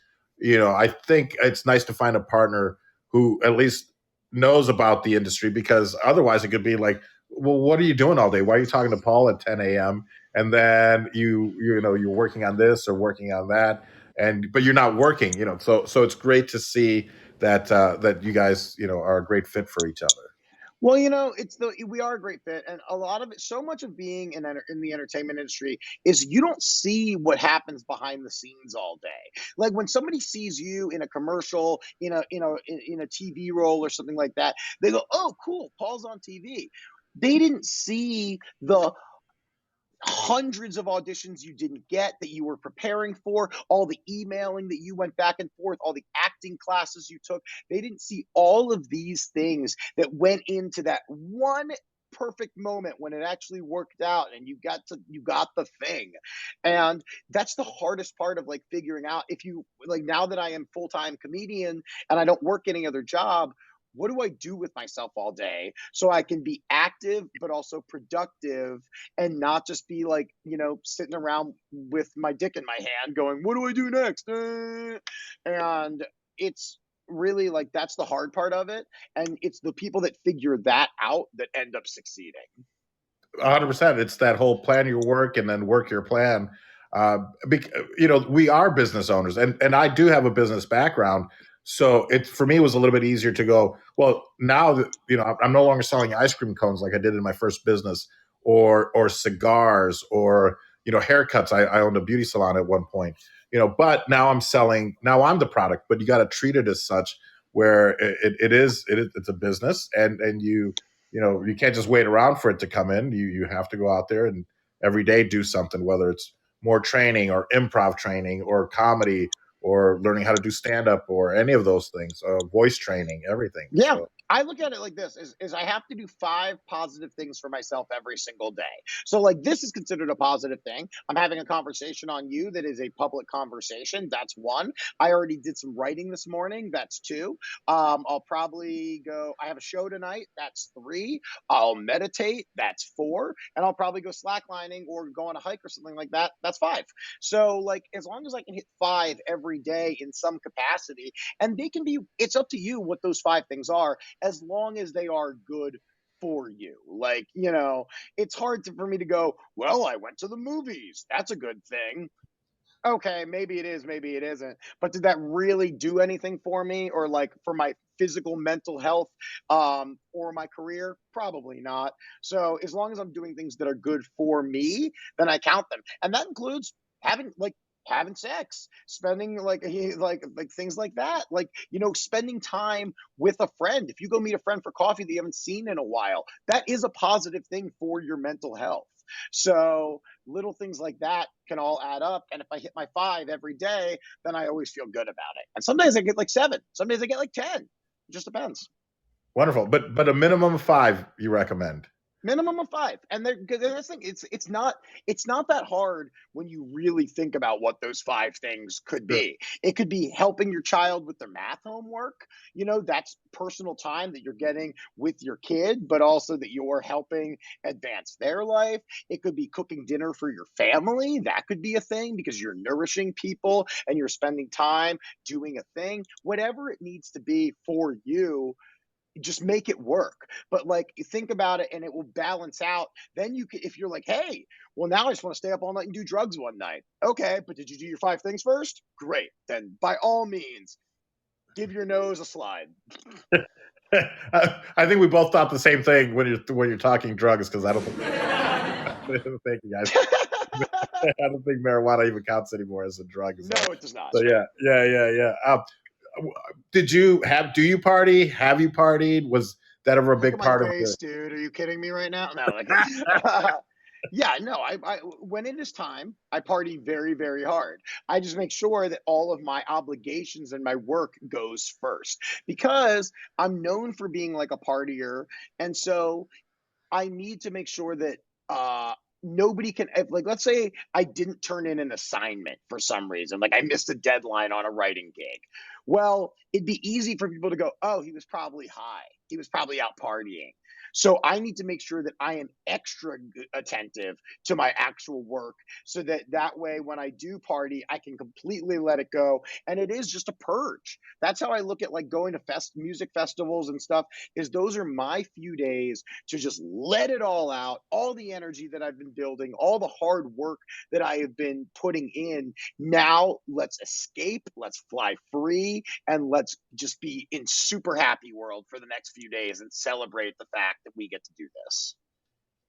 I think it's nice to find a partner who at least knows about the industry, because otherwise it could be like, well, what are you doing all day? Why are you talking to Paul at 10 a.m. and then you're working on this or working on that, but you're not working. So it's great to see that you guys are a great fit for each other. Well, we are a great fit, and a lot of it, so much of being in the entertainment industry is you don't see what happens behind the scenes all day. Like when somebody sees you in a commercial, in a TV role or something like that, they go, "Oh, cool, Paul's on TV." They didn't see the hundreds of auditions you didn't get that you were preparing for, all the emailing that you went back and forth, all the acting classes you took. They didn't see all of these things that went into that one perfect moment when it actually worked out and you got the thing. And that's the hardest part of like figuring out, if you like, now that I am full-time comedian and I don't work any other job, what do I do with myself all day so I can be active but also productive and not just be like, sitting around with my dick in my hand going, what do I do next? And it's really like, that's the hard part of it. And it's the people that figure that out that end up succeeding. 100%. It's that whole plan your work and then work your plan. We are business owners, and I do have a business background. So it for me was a little bit easier to go, well, now that I'm no longer selling ice cream cones like I did in my first business, or cigars, or haircuts. I owned a beauty salon at one point. But now I'm the product, but you got to treat it as such, where it's a business, and you can't just wait around for it to come in. You have to go out there and every day do something, whether it's more training or improv training or comedy or learning how to do stand-up or any of those things, voice training, everything. Yeah. So, I look at it like this is I have to do 5 positive things for myself every single day. So like, this is considered a positive thing. I'm having a conversation on you that is a public conversation. That's 1. I already did some writing this morning. That's 2. I'll probably go, I have a show tonight. That's 3. I'll meditate. That's 4. And I'll probably go slacklining or go on a hike or something like that. That's 5. So like, as long as I can hit 5 every day in some capacity, and they can be, it's up to you what those 5 things are, as long as they are good for you. Like, it's hard for me to go, well, I went to the movies. That's a good thing. Okay, maybe it is, maybe it isn't. But did that really do anything for me, or like for my physical, mental health, or my career? Probably not. So as long as I'm doing things that are good for me, then I count them. And that includes having sex, spending like things like that, like spending time with a friend. If you go meet a friend for coffee that you haven't seen in a while, that is a positive thing for your mental health. So little things like that can all add up, and if I hit my 5 every day, then I always feel good about it. And some days I get like 7, some days I get like 10. It just depends. wonderful. But a minimum of 5 you recommend? Minimum of 5. And the thing, it's not that hard when you really think about what those 5 things could be. It could be helping your child with their math homework. That's personal time that you're getting with your kid, but also that you're helping advance their life. It could be cooking dinner for your family. That could be a thing because you're nourishing people and you're spending time doing a thing. Whatever it needs to be for you, just make it work. But like, think about it and it will balance out. Then you can, if you're like, hey, well, now I just want to stay up all night and do drugs one night. Okay, but did you do your 5 things first? Great. Then by all means, give your nose a slide. I think we both thought the same thing when you're talking drugs, because I don't think thank you guys. I don't think marijuana even counts anymore as a drug. No, it does not. So yeah. Do you party? Have you partied? Was that ever a big part of it? Dude, are you kidding me right now? No, like, yeah, no, I when it is time, I party very, very hard. I just make sure that all of my obligations and my work goes first, because I'm known for being like a partier. And so I need to make sure that nobody can, like, let's say I didn't turn in an assignment for some reason, like I missed a deadline on a writing gig. Well, it'd be easy for people to go, oh, he was probably high. He was probably out partying. So I need to make sure that I am extra attentive to my actual work, so that way when I do party, I can completely let it go. And it is just a purge. That's how I look at like going to music festivals and stuff, is those are my few days to just let it all out, all the energy that I've been building, all the hard work that I have been putting in. Now let's escape, let's fly free, and let's just be in super happy world for the next few days and celebrate the fact that we get to do this.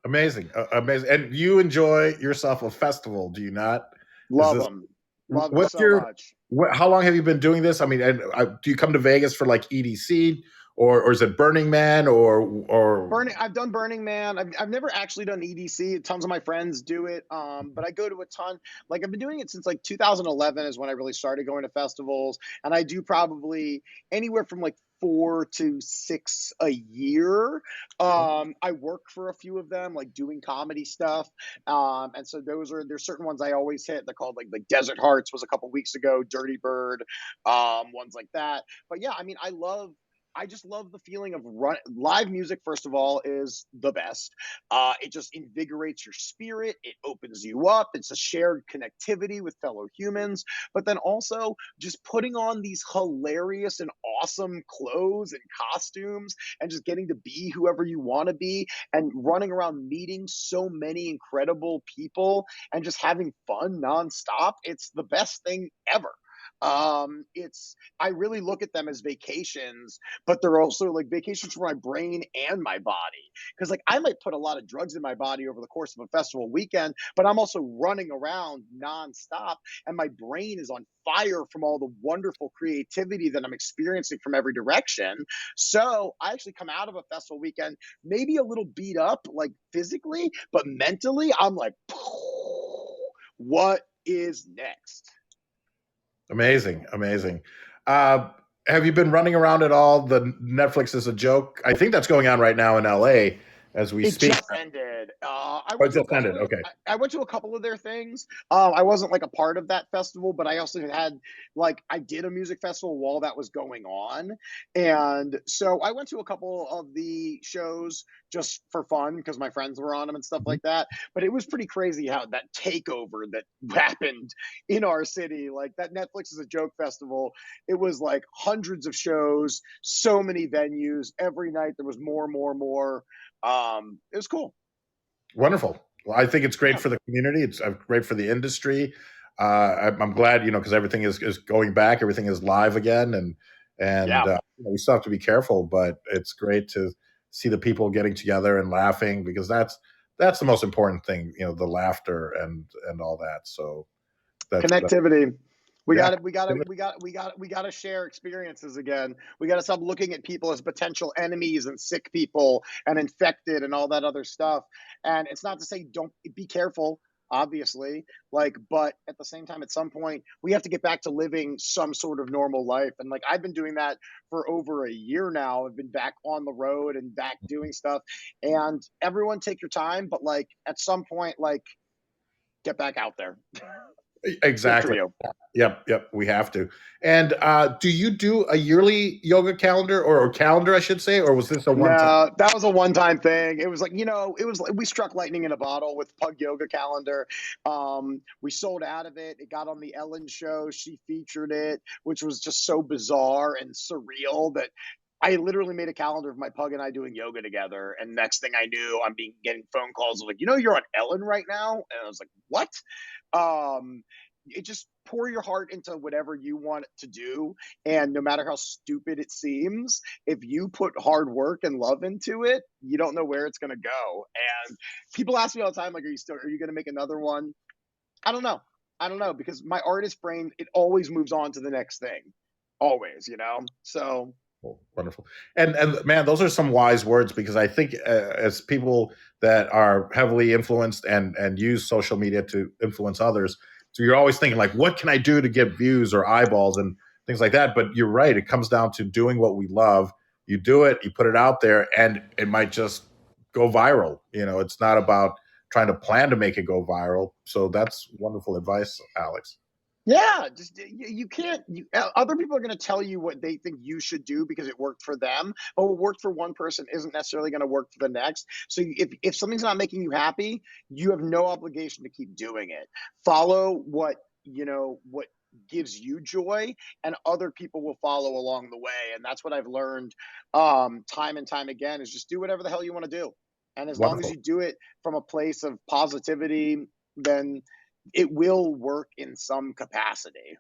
Amazing. And you enjoy yourself a festival, do you not? Love them so much. How long have you been doing this? I mean, and do you come to Vegas for like EDC, or is it Burning Man or I've done Burning Man. I've never actually done EDC. Tons of my friends do it, but I go to a ton. Like I've been doing it since like 2011 is when I really started going to festivals, and I do probably anywhere from like 4 to 6 a year. I work for a few of them, like doing comedy stuff, and so there's certain ones I always hit. They're called like Desert Hearts was a couple weeks ago, Dirty Bird, ones like that. But yeah, I mean, I just love the feeling of live music. First of all, is the best. It just invigorates your spirit. It opens you up. It's a shared connectivity with fellow humans. But then also just putting on these hilarious and awesome clothes and costumes and just getting to be whoever you want to be and running around meeting so many incredible people and just having fun nonstop. It's the best thing ever. It's I really look at them as vacations, but they're also like vacations for my brain and my body. Because like I might put a lot of drugs in my body over the course of a festival weekend, but I'm also running around nonstop, and my brain is on fire from all the wonderful creativity that I'm experiencing from every direction. So I actually come out of a festival weekend maybe a little beat up, like physically, but mentally, I'm like, what is next? Amazing, amazing. Have you been running around at all? The Netflix is a joke. I think that's going on right now in LA as we It speak. just ended. Oh, it just ended. Okay. I went to a couple of their things. I wasn't like a part of that festival, but I also had like I did a music festival while that was going on, and so I went to a couple of the shows just for fun because my friends were on them and stuff like that. But it was pretty crazy how that takeover that happened in our city, like that Netflix is a joke festival. It was like hundreds of shows, so many venues every night. There was more. It was cool. Wonderful. Well, I think it's great Yeah. for the community. It's great for the industry. I'm glad, because everything is going back. Everything is live again, and Yeah. we still have to be careful, but it's great to see the people getting together and laughing because that's the most important thing. The laughter and all that. So that's Connectivity. We yeah. got to share experiences again. We got to stop looking at people as potential enemies and sick people and infected and all that other stuff. And it's not to say don't be careful, obviously, but at the same time, at some point, we have to get back to living some sort of normal life. And like I've been doing that for over a year now. I've been back on the road and back doing stuff. And everyone take your time, but like at some point, like get back out there. Exactly. Good for you. Yep. We have to. And do you do a yearly yoga calendar or calendar, I should say, or was this a one time? No, that was a one-time thing. It was like, it was like we struck lightning in a bottle with Pug Yoga Calendar. We sold out of it. It got on the Ellen show. She featured it, which was just so bizarre and surreal that I literally made a calendar of my pug and I doing yoga together. And next thing I knew, I'm getting phone calls like, you're on Ellen right now. And I was like, what? It just pour your heart into whatever you want to do. And no matter how stupid it seems, if you put hard work and love into it, you don't know where it's going to go. And people ask me all the time, like, are you going to make another one? I don't know, because my artist brain, it always moves on to the next thing. Always, so. Wonderful. And man, those are some wise words, because I think as people that are heavily influenced and use social media to influence others, so you're always thinking like, what can I do to get views or eyeballs and things like that? But you're right. It comes down to doing what we love. You do it, you put it out there, and it might just go viral. It's not about trying to plan to make it go viral. So that's wonderful advice, Alex. Yeah, just you can't. Other people are going to tell you what they think you should do because it worked for them, but what worked for one person isn't necessarily going to work for the next. So if something's not making you happy, you have no obligation to keep doing it. Follow what gives you joy, and other people will follow along the way. And that's what I've learned time and time again: is just do whatever the hell you want to do, and as long as you do it from a place of positivity, then it will work in some capacity.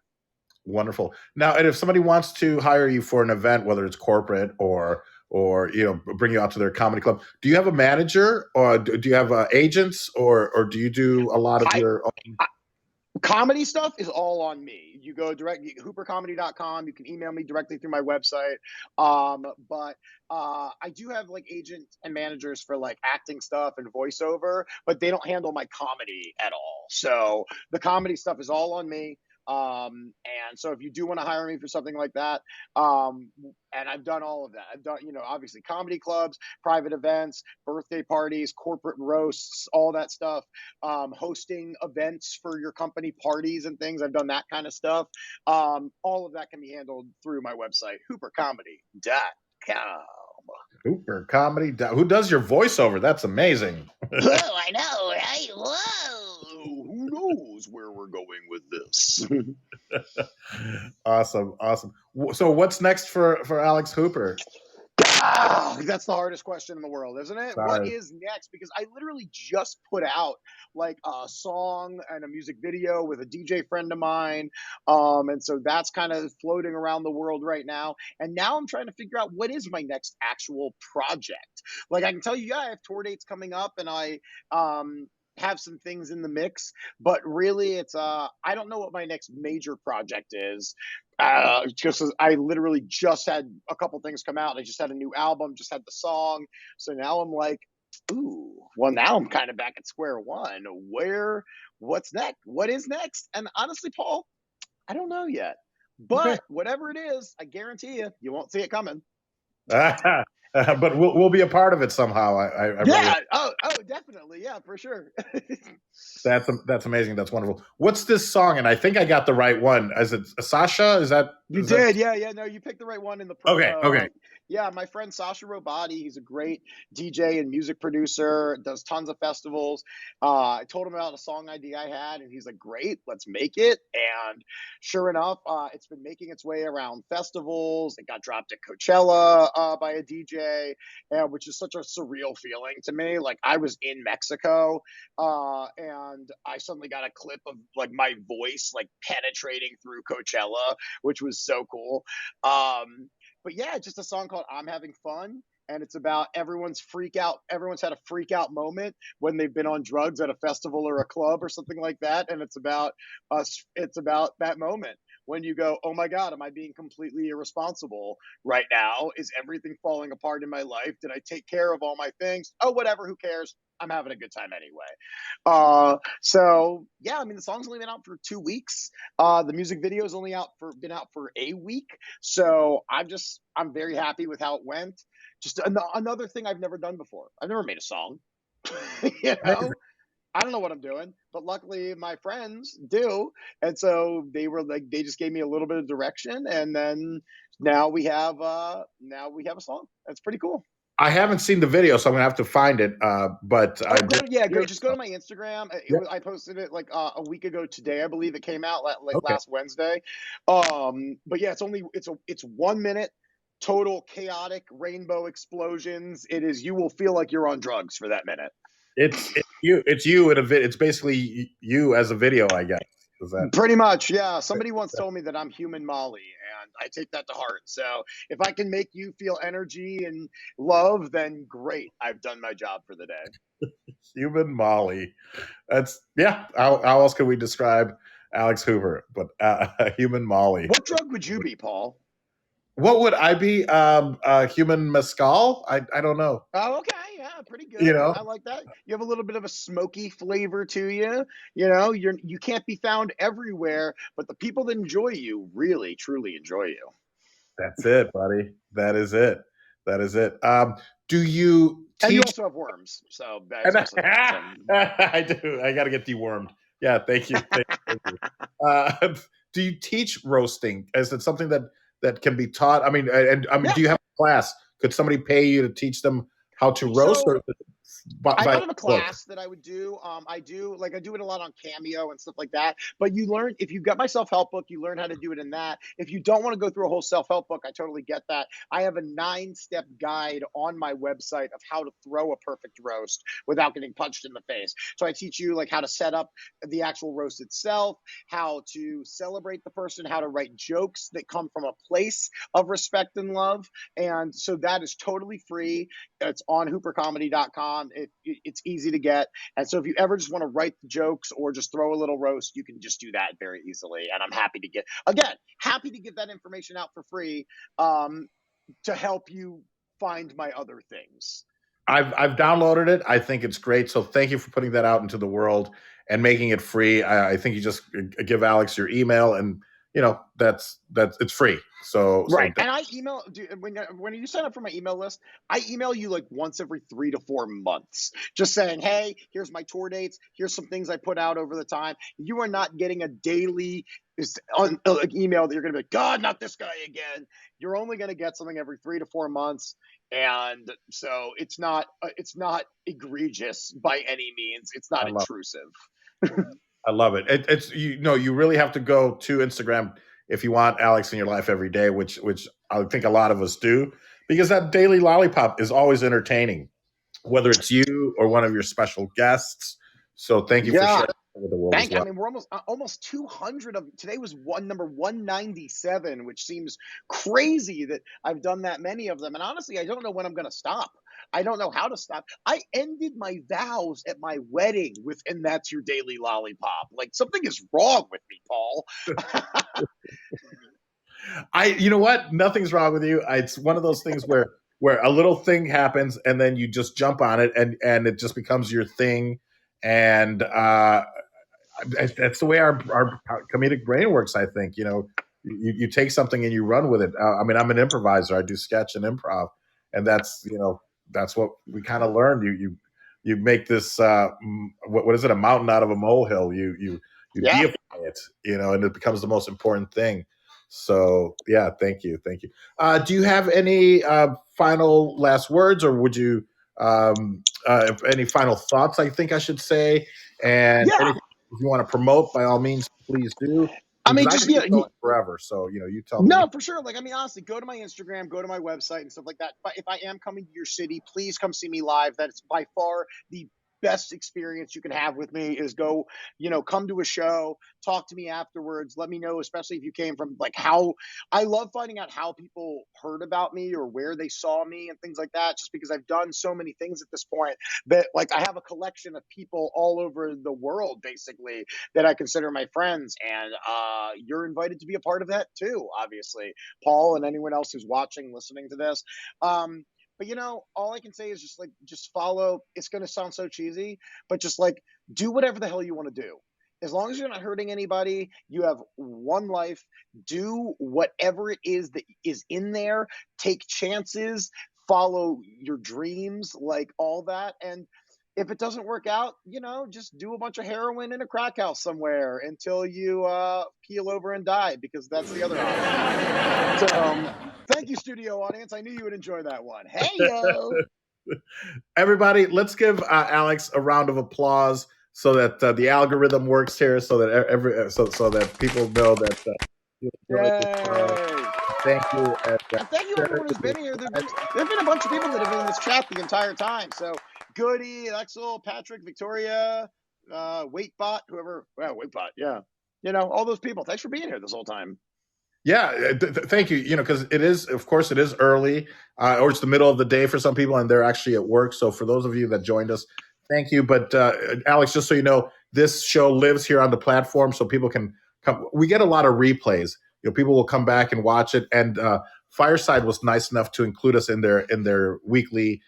Wonderful. Now, and if somebody wants to hire you for an event, whether it's corporate or bring you out to their comedy club, do you have a manager, or do you have agents, or do you do a lot of your own? Comedy stuff is all on me. You go direct hoopercomedy.com. You can email me directly through my website. But I do have like agents and managers for like acting stuff and voiceover, but they don't handle my comedy at all. So the comedy stuff is all on me. And so if you do want to hire me for something like that, and I've done all of that. I've done, obviously comedy clubs, private events, birthday parties, corporate roasts, all that stuff, hosting events for your company parties and things. I've done that kind of stuff. All of that can be handled through my website, hoopercomedy.com. Hooper Comedy. Who does your voiceover? That's amazing. Whoa, I know, right? Whoa, who knows where we're going with this? Awesome. So what's next for Alex Hooper? That's the hardest question in the world, isn't it? Sorry. What is next? Because I literally just put out like a song and a music video with a DJ friend of mine. And so that's kind of floating around the world right now. And now I'm trying to figure out what is my next actual project. Like I can tell you, yeah, I have tour dates coming up and I have some things in the mix, but really it's I don't know what my next major project is. Just I literally just had a couple things come out. I just had a new album, just had the song. So now I'm like, ooh, well, now I'm kind of back at square one. What's next? What is next? And honestly, Paul, I don't know yet. But Okay. whatever it is, I guarantee you won't see it coming. But we'll be a part of it somehow. I Yeah. really, Oh, definitely. Yeah, for sure. that's amazing. That's wonderful. What's this song? And I think I got the right one. Is it Sasha? Is that You is did, that... yeah. No, you picked the right one in the Okay. promo. Yeah, my friend Sasha Robati, he's a great DJ and music producer, does tons of festivals. I told him about a song idea I had, and he's like, great, let's make it. And sure enough, it's been making its way around festivals. It got dropped at Coachella by a DJ, which is such a surreal feeling to me. Like I was in Mexico, and I suddenly got a clip of like my voice like penetrating through Coachella, which was so cool. But yeah, just a song called I'm Having Fun. And it's about everyone's had a freak out moment when they've been on drugs at a festival or a club or something like that. And it's about that moment when you go, oh my God, am I being completely irresponsible right now? Is everything falling apart in my life? Did I take care of all my things? Oh, whatever, who cares? I'm having a good time anyway. So yeah, I mean the song's only been out for 2 weeks. The music video's only been out for a week. So I'm very happy with how it went. Just another thing I've never done before. I've never made a song. I don't know what I'm doing, but luckily my friends do. And so they just gave me a little bit of direction, and then now we have a song. That's pretty cool. I haven't seen the video, so I'm gonna have to find it. But Just go to my Instagram. I posted it like a week ago today, I believe it came out last Wednesday. But yeah, it's 1 minute, total chaotic rainbow explosions. You will feel like you're on drugs for that minute. It's you in a video. It's basically you as a video, I guess. Pretty much, yeah. Somebody once told me that I'm human Molly, and I take that to heart. So if I can make you feel energy and love, then great. I've done my job for the day. Human Molly. That's How else could we describe Alex Hooper? But human Molly. What drug would you be, Paul? What would I be? Human mescal? I don't know. Oh, okay. Yeah, pretty good. I like that. You have a little bit of a smoky flavor to you. You can't be found everywhere, but the people that enjoy you really, truly enjoy you. That's it, buddy. That is it. Do you teach? And you also have worms. So that's I do. I got to get dewormed. Yeah, thank you. Do you teach roasting? Is it something that can be taught? I mean, do you have a class? Could somebody pay you to teach them how to roast? I don't have a class that I would do. I do it a lot on Cameo and stuff like that. But you learn, if you've got my self-help book, you learn how to do it in that. If you don't want to go through a whole self-help book, I totally get that. I have a 9-step guide on my website of how to throw a perfect roast without getting punched in the face. So I teach you like how to set up the actual roast itself, how to celebrate the person, how to write jokes that come from a place of respect and love. And so that is totally free. It's on hoopercomedy.com. it's easy to get. And so if you ever just want to write the jokes or just throw a little roast, you can just do that very easily. And I'm happy to give that information out for free, to help you find my other things. I've downloaded it. I think it's great. So thank you for putting that out into the world and making it free. I think you just give Alex your email, and that's it's free. So Right. And I email, when you sign up for my email list, I email you like once every 3 to 4 months, just saying, hey, here's my tour dates. Here's some things I put out over the time. You are not getting a daily email that you're going to be like, God, not this guy again. You're only going to get something every 3 to 4 months. And so it's not egregious by any means. It's not intrusive. I love it. It's you really have to go to Instagram if you want Alex in your life every day, which I think a lot of us do, because that daily lollipop is always entertaining, whether it's you or one of your special guests. So thank you for sharing with the world as well. I mean, we're almost 200 of today was number 197, which seems crazy that I've done that many of them. And honestly, I don't know when I'm going to stop. I don't know how to stop. I ended my vows at my wedding with, and that's your daily lollipop. Like, something is wrong with me, Paul. You know what? Nothing's wrong with you. It's one of those things where a little thing happens and then you just jump on it and it just becomes your thing. And that's the way our comedic brain works. I think, you take something and you run with it. I mean, I'm an improviser. I do sketch and improv, and that's what we kind of learned. You make this what is it? A mountain out of a molehill. You deify it, and it becomes the most important thing. So yeah, thank you. Do you have any final last words, or would you any final thoughts? I think I should say, and anything if you want to promote, by all means, please do. I mean, just forever. So you tell me. No, for sure. Like, I mean, honestly, go to my Instagram, go to my website, and stuff like that. But if I am coming to your city, please come see me live. That's by far the best experience you can have with me. Is go, come to a show, talk to me afterwards. Let me know, especially if you came from how I love finding out how people heard about me or where they saw me and things like that. Just because I've done so many things at this point that I have a collection of people all over the world, basically, that I consider my friends. And you're invited to be a part of that too, obviously, Paul, and anyone else who's watching, listening to this. But all I can say is just follow. It's going to sound so cheesy, but just do whatever the hell you want to do. As long as you're not hurting anybody, you have one life. Do whatever it is that is in there. Take chances, follow your dreams, all that. And if it doesn't work out, just do a bunch of heroin in a crack house somewhere until you keel over and die, because that's the other option. So thank you, studio audience. I knew you would enjoy that one. Hey, yo. Everybody, let's give Alex a round of applause so that the algorithm works here, so that so that people know that thank you. And thank you, everyone who's been here. There's been a bunch of people that have been in this chat the entire time. So Goody, Axel, Patrick, Victoria, Waitbot, whoever. Well, Waitbot, yeah. All those people. Thanks for being here this whole time. Yeah, thank you. Because it is early, or it's the middle of the day for some people, and they're actually at work. So for those of you that joined us, thank you. But Alex, just so you know, this show lives here on the platform, so people can come. We get a lot of replays. People will come back and watch it. And Fireside was nice enough to include us in their weekly.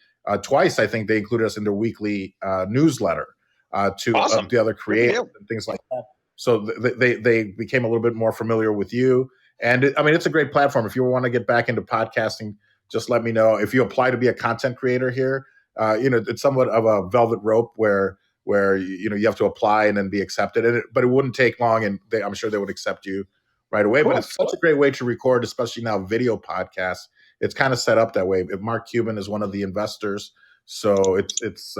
Twice, I think they included us in their weekly newsletter to the other creators and things like that. So they became a little bit more familiar with you. And it's a great platform. If you want to get back into podcasting, just let me know. If you apply to be a content creator here, it's somewhat of a velvet rope where you have to apply and then be accepted. But it wouldn't take long, and I'm sure they would accept you right away. But it's such a great way to record, especially now video podcasts. It's kind of set up that way. Mark Cuban is one of the investors, so it's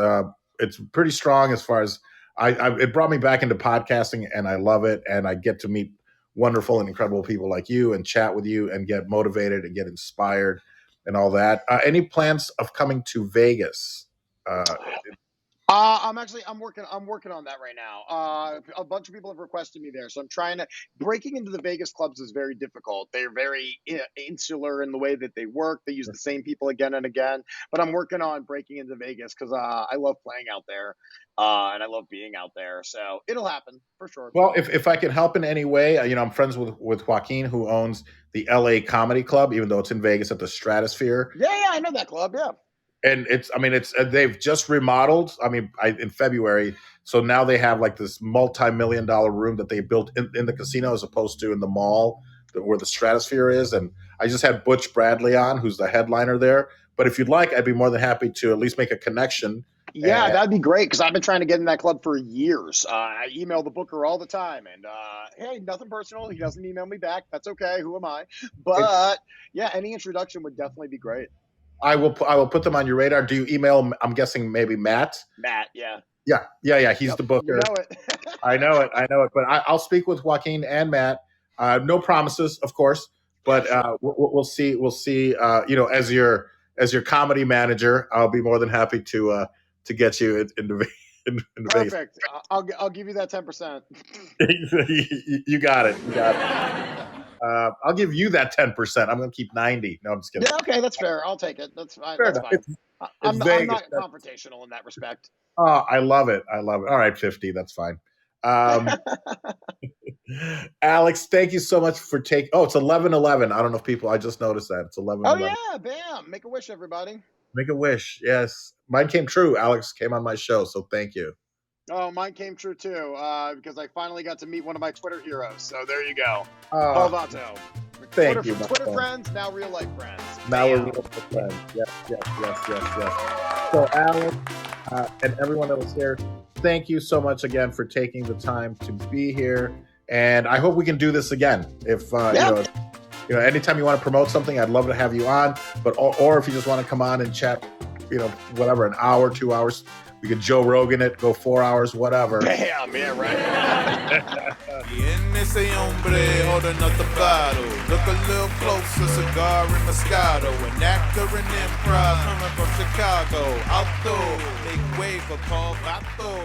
pretty strong as far as it brought me back into podcasting, and I love it. And I get to meet wonderful and incredible people like you and chat with you and get motivated and get inspired and all that. Any plans of coming to Vegas? I'm working on that right now. A bunch of people have requested me there, so I'm trying to. Breaking into the Vegas clubs is very difficult. They're very insular in the way that they work. They use the same people again and again. But I'm working on breaking into Vegas because I love playing out there, and I love being out there. So it'll happen for sure. Well, if I can help in any way, I'm friends with Joaquin, who owns the L.A. Comedy Club, even though it's in Vegas at the Stratosphere. Yeah, I know that club. Yeah. And they've just remodeled. In February, so now they have like this multi-million-dollar room that they built in the casino as opposed to in the mall where the Stratosphere is. And I just had Butch Bradley on, who's the headliner there. But if you'd like, I'd be more than happy to at least make a connection. Yeah, that'd be great because I've been trying to get in that club for years. I email the booker all the time, and hey, nothing personal. He doesn't email me back. That's okay. Who am I? But yeah, any introduction would definitely be great. I will put them on your radar. Do you email? I'm guessing maybe Matt. Matt, yeah. Yeah. He's the booker. You know it. I know it. But I'll speak with Joaquin and Matt. No promises, of course. But we'll see. We'll see. As your comedy manager, I'll be more than happy to get you into Vegas. Perfect. I'll give you that 10%. You got it. I'll give you that 10%. I'm going to keep 90. No, I'm just kidding. Yeah, okay, that's fair. I'll take it. That's fine. Fair that's enough. fine. I'm not confrontational in that respect. Oh, I love it. All right, 50. That's fine. Alex, thank you so much for taking. Oh, it's 11:11. I don't know if people. I just noticed that it's 11:11. Oh yeah, bam! Make a wish, everybody. Make a wish. Yes, mine came true. Alex came on my show, so thank you. Oh, mine came true too, because I finally got to meet one of my Twitter heroes. So there you go. Alvato. Thank you. Twitter friends, now real life friends. Now we're real life friends. Yes. So, Alex and everyone that was here, thank you so much again for taking the time to be here. And I hope we can do this again. If anytime you want to promote something, I'd love to have you on. But or if you just want to come on and chat, whatever, an hour, 2 hours. We could Joe Rogan it, go 4 hours, whatever. Damn, yeah, right. En ese hombre holding up the bottle. Look a little closer, cigar and Moscato. An actor in improv coming from Chicago. Outdoor, make way for Paul Vato.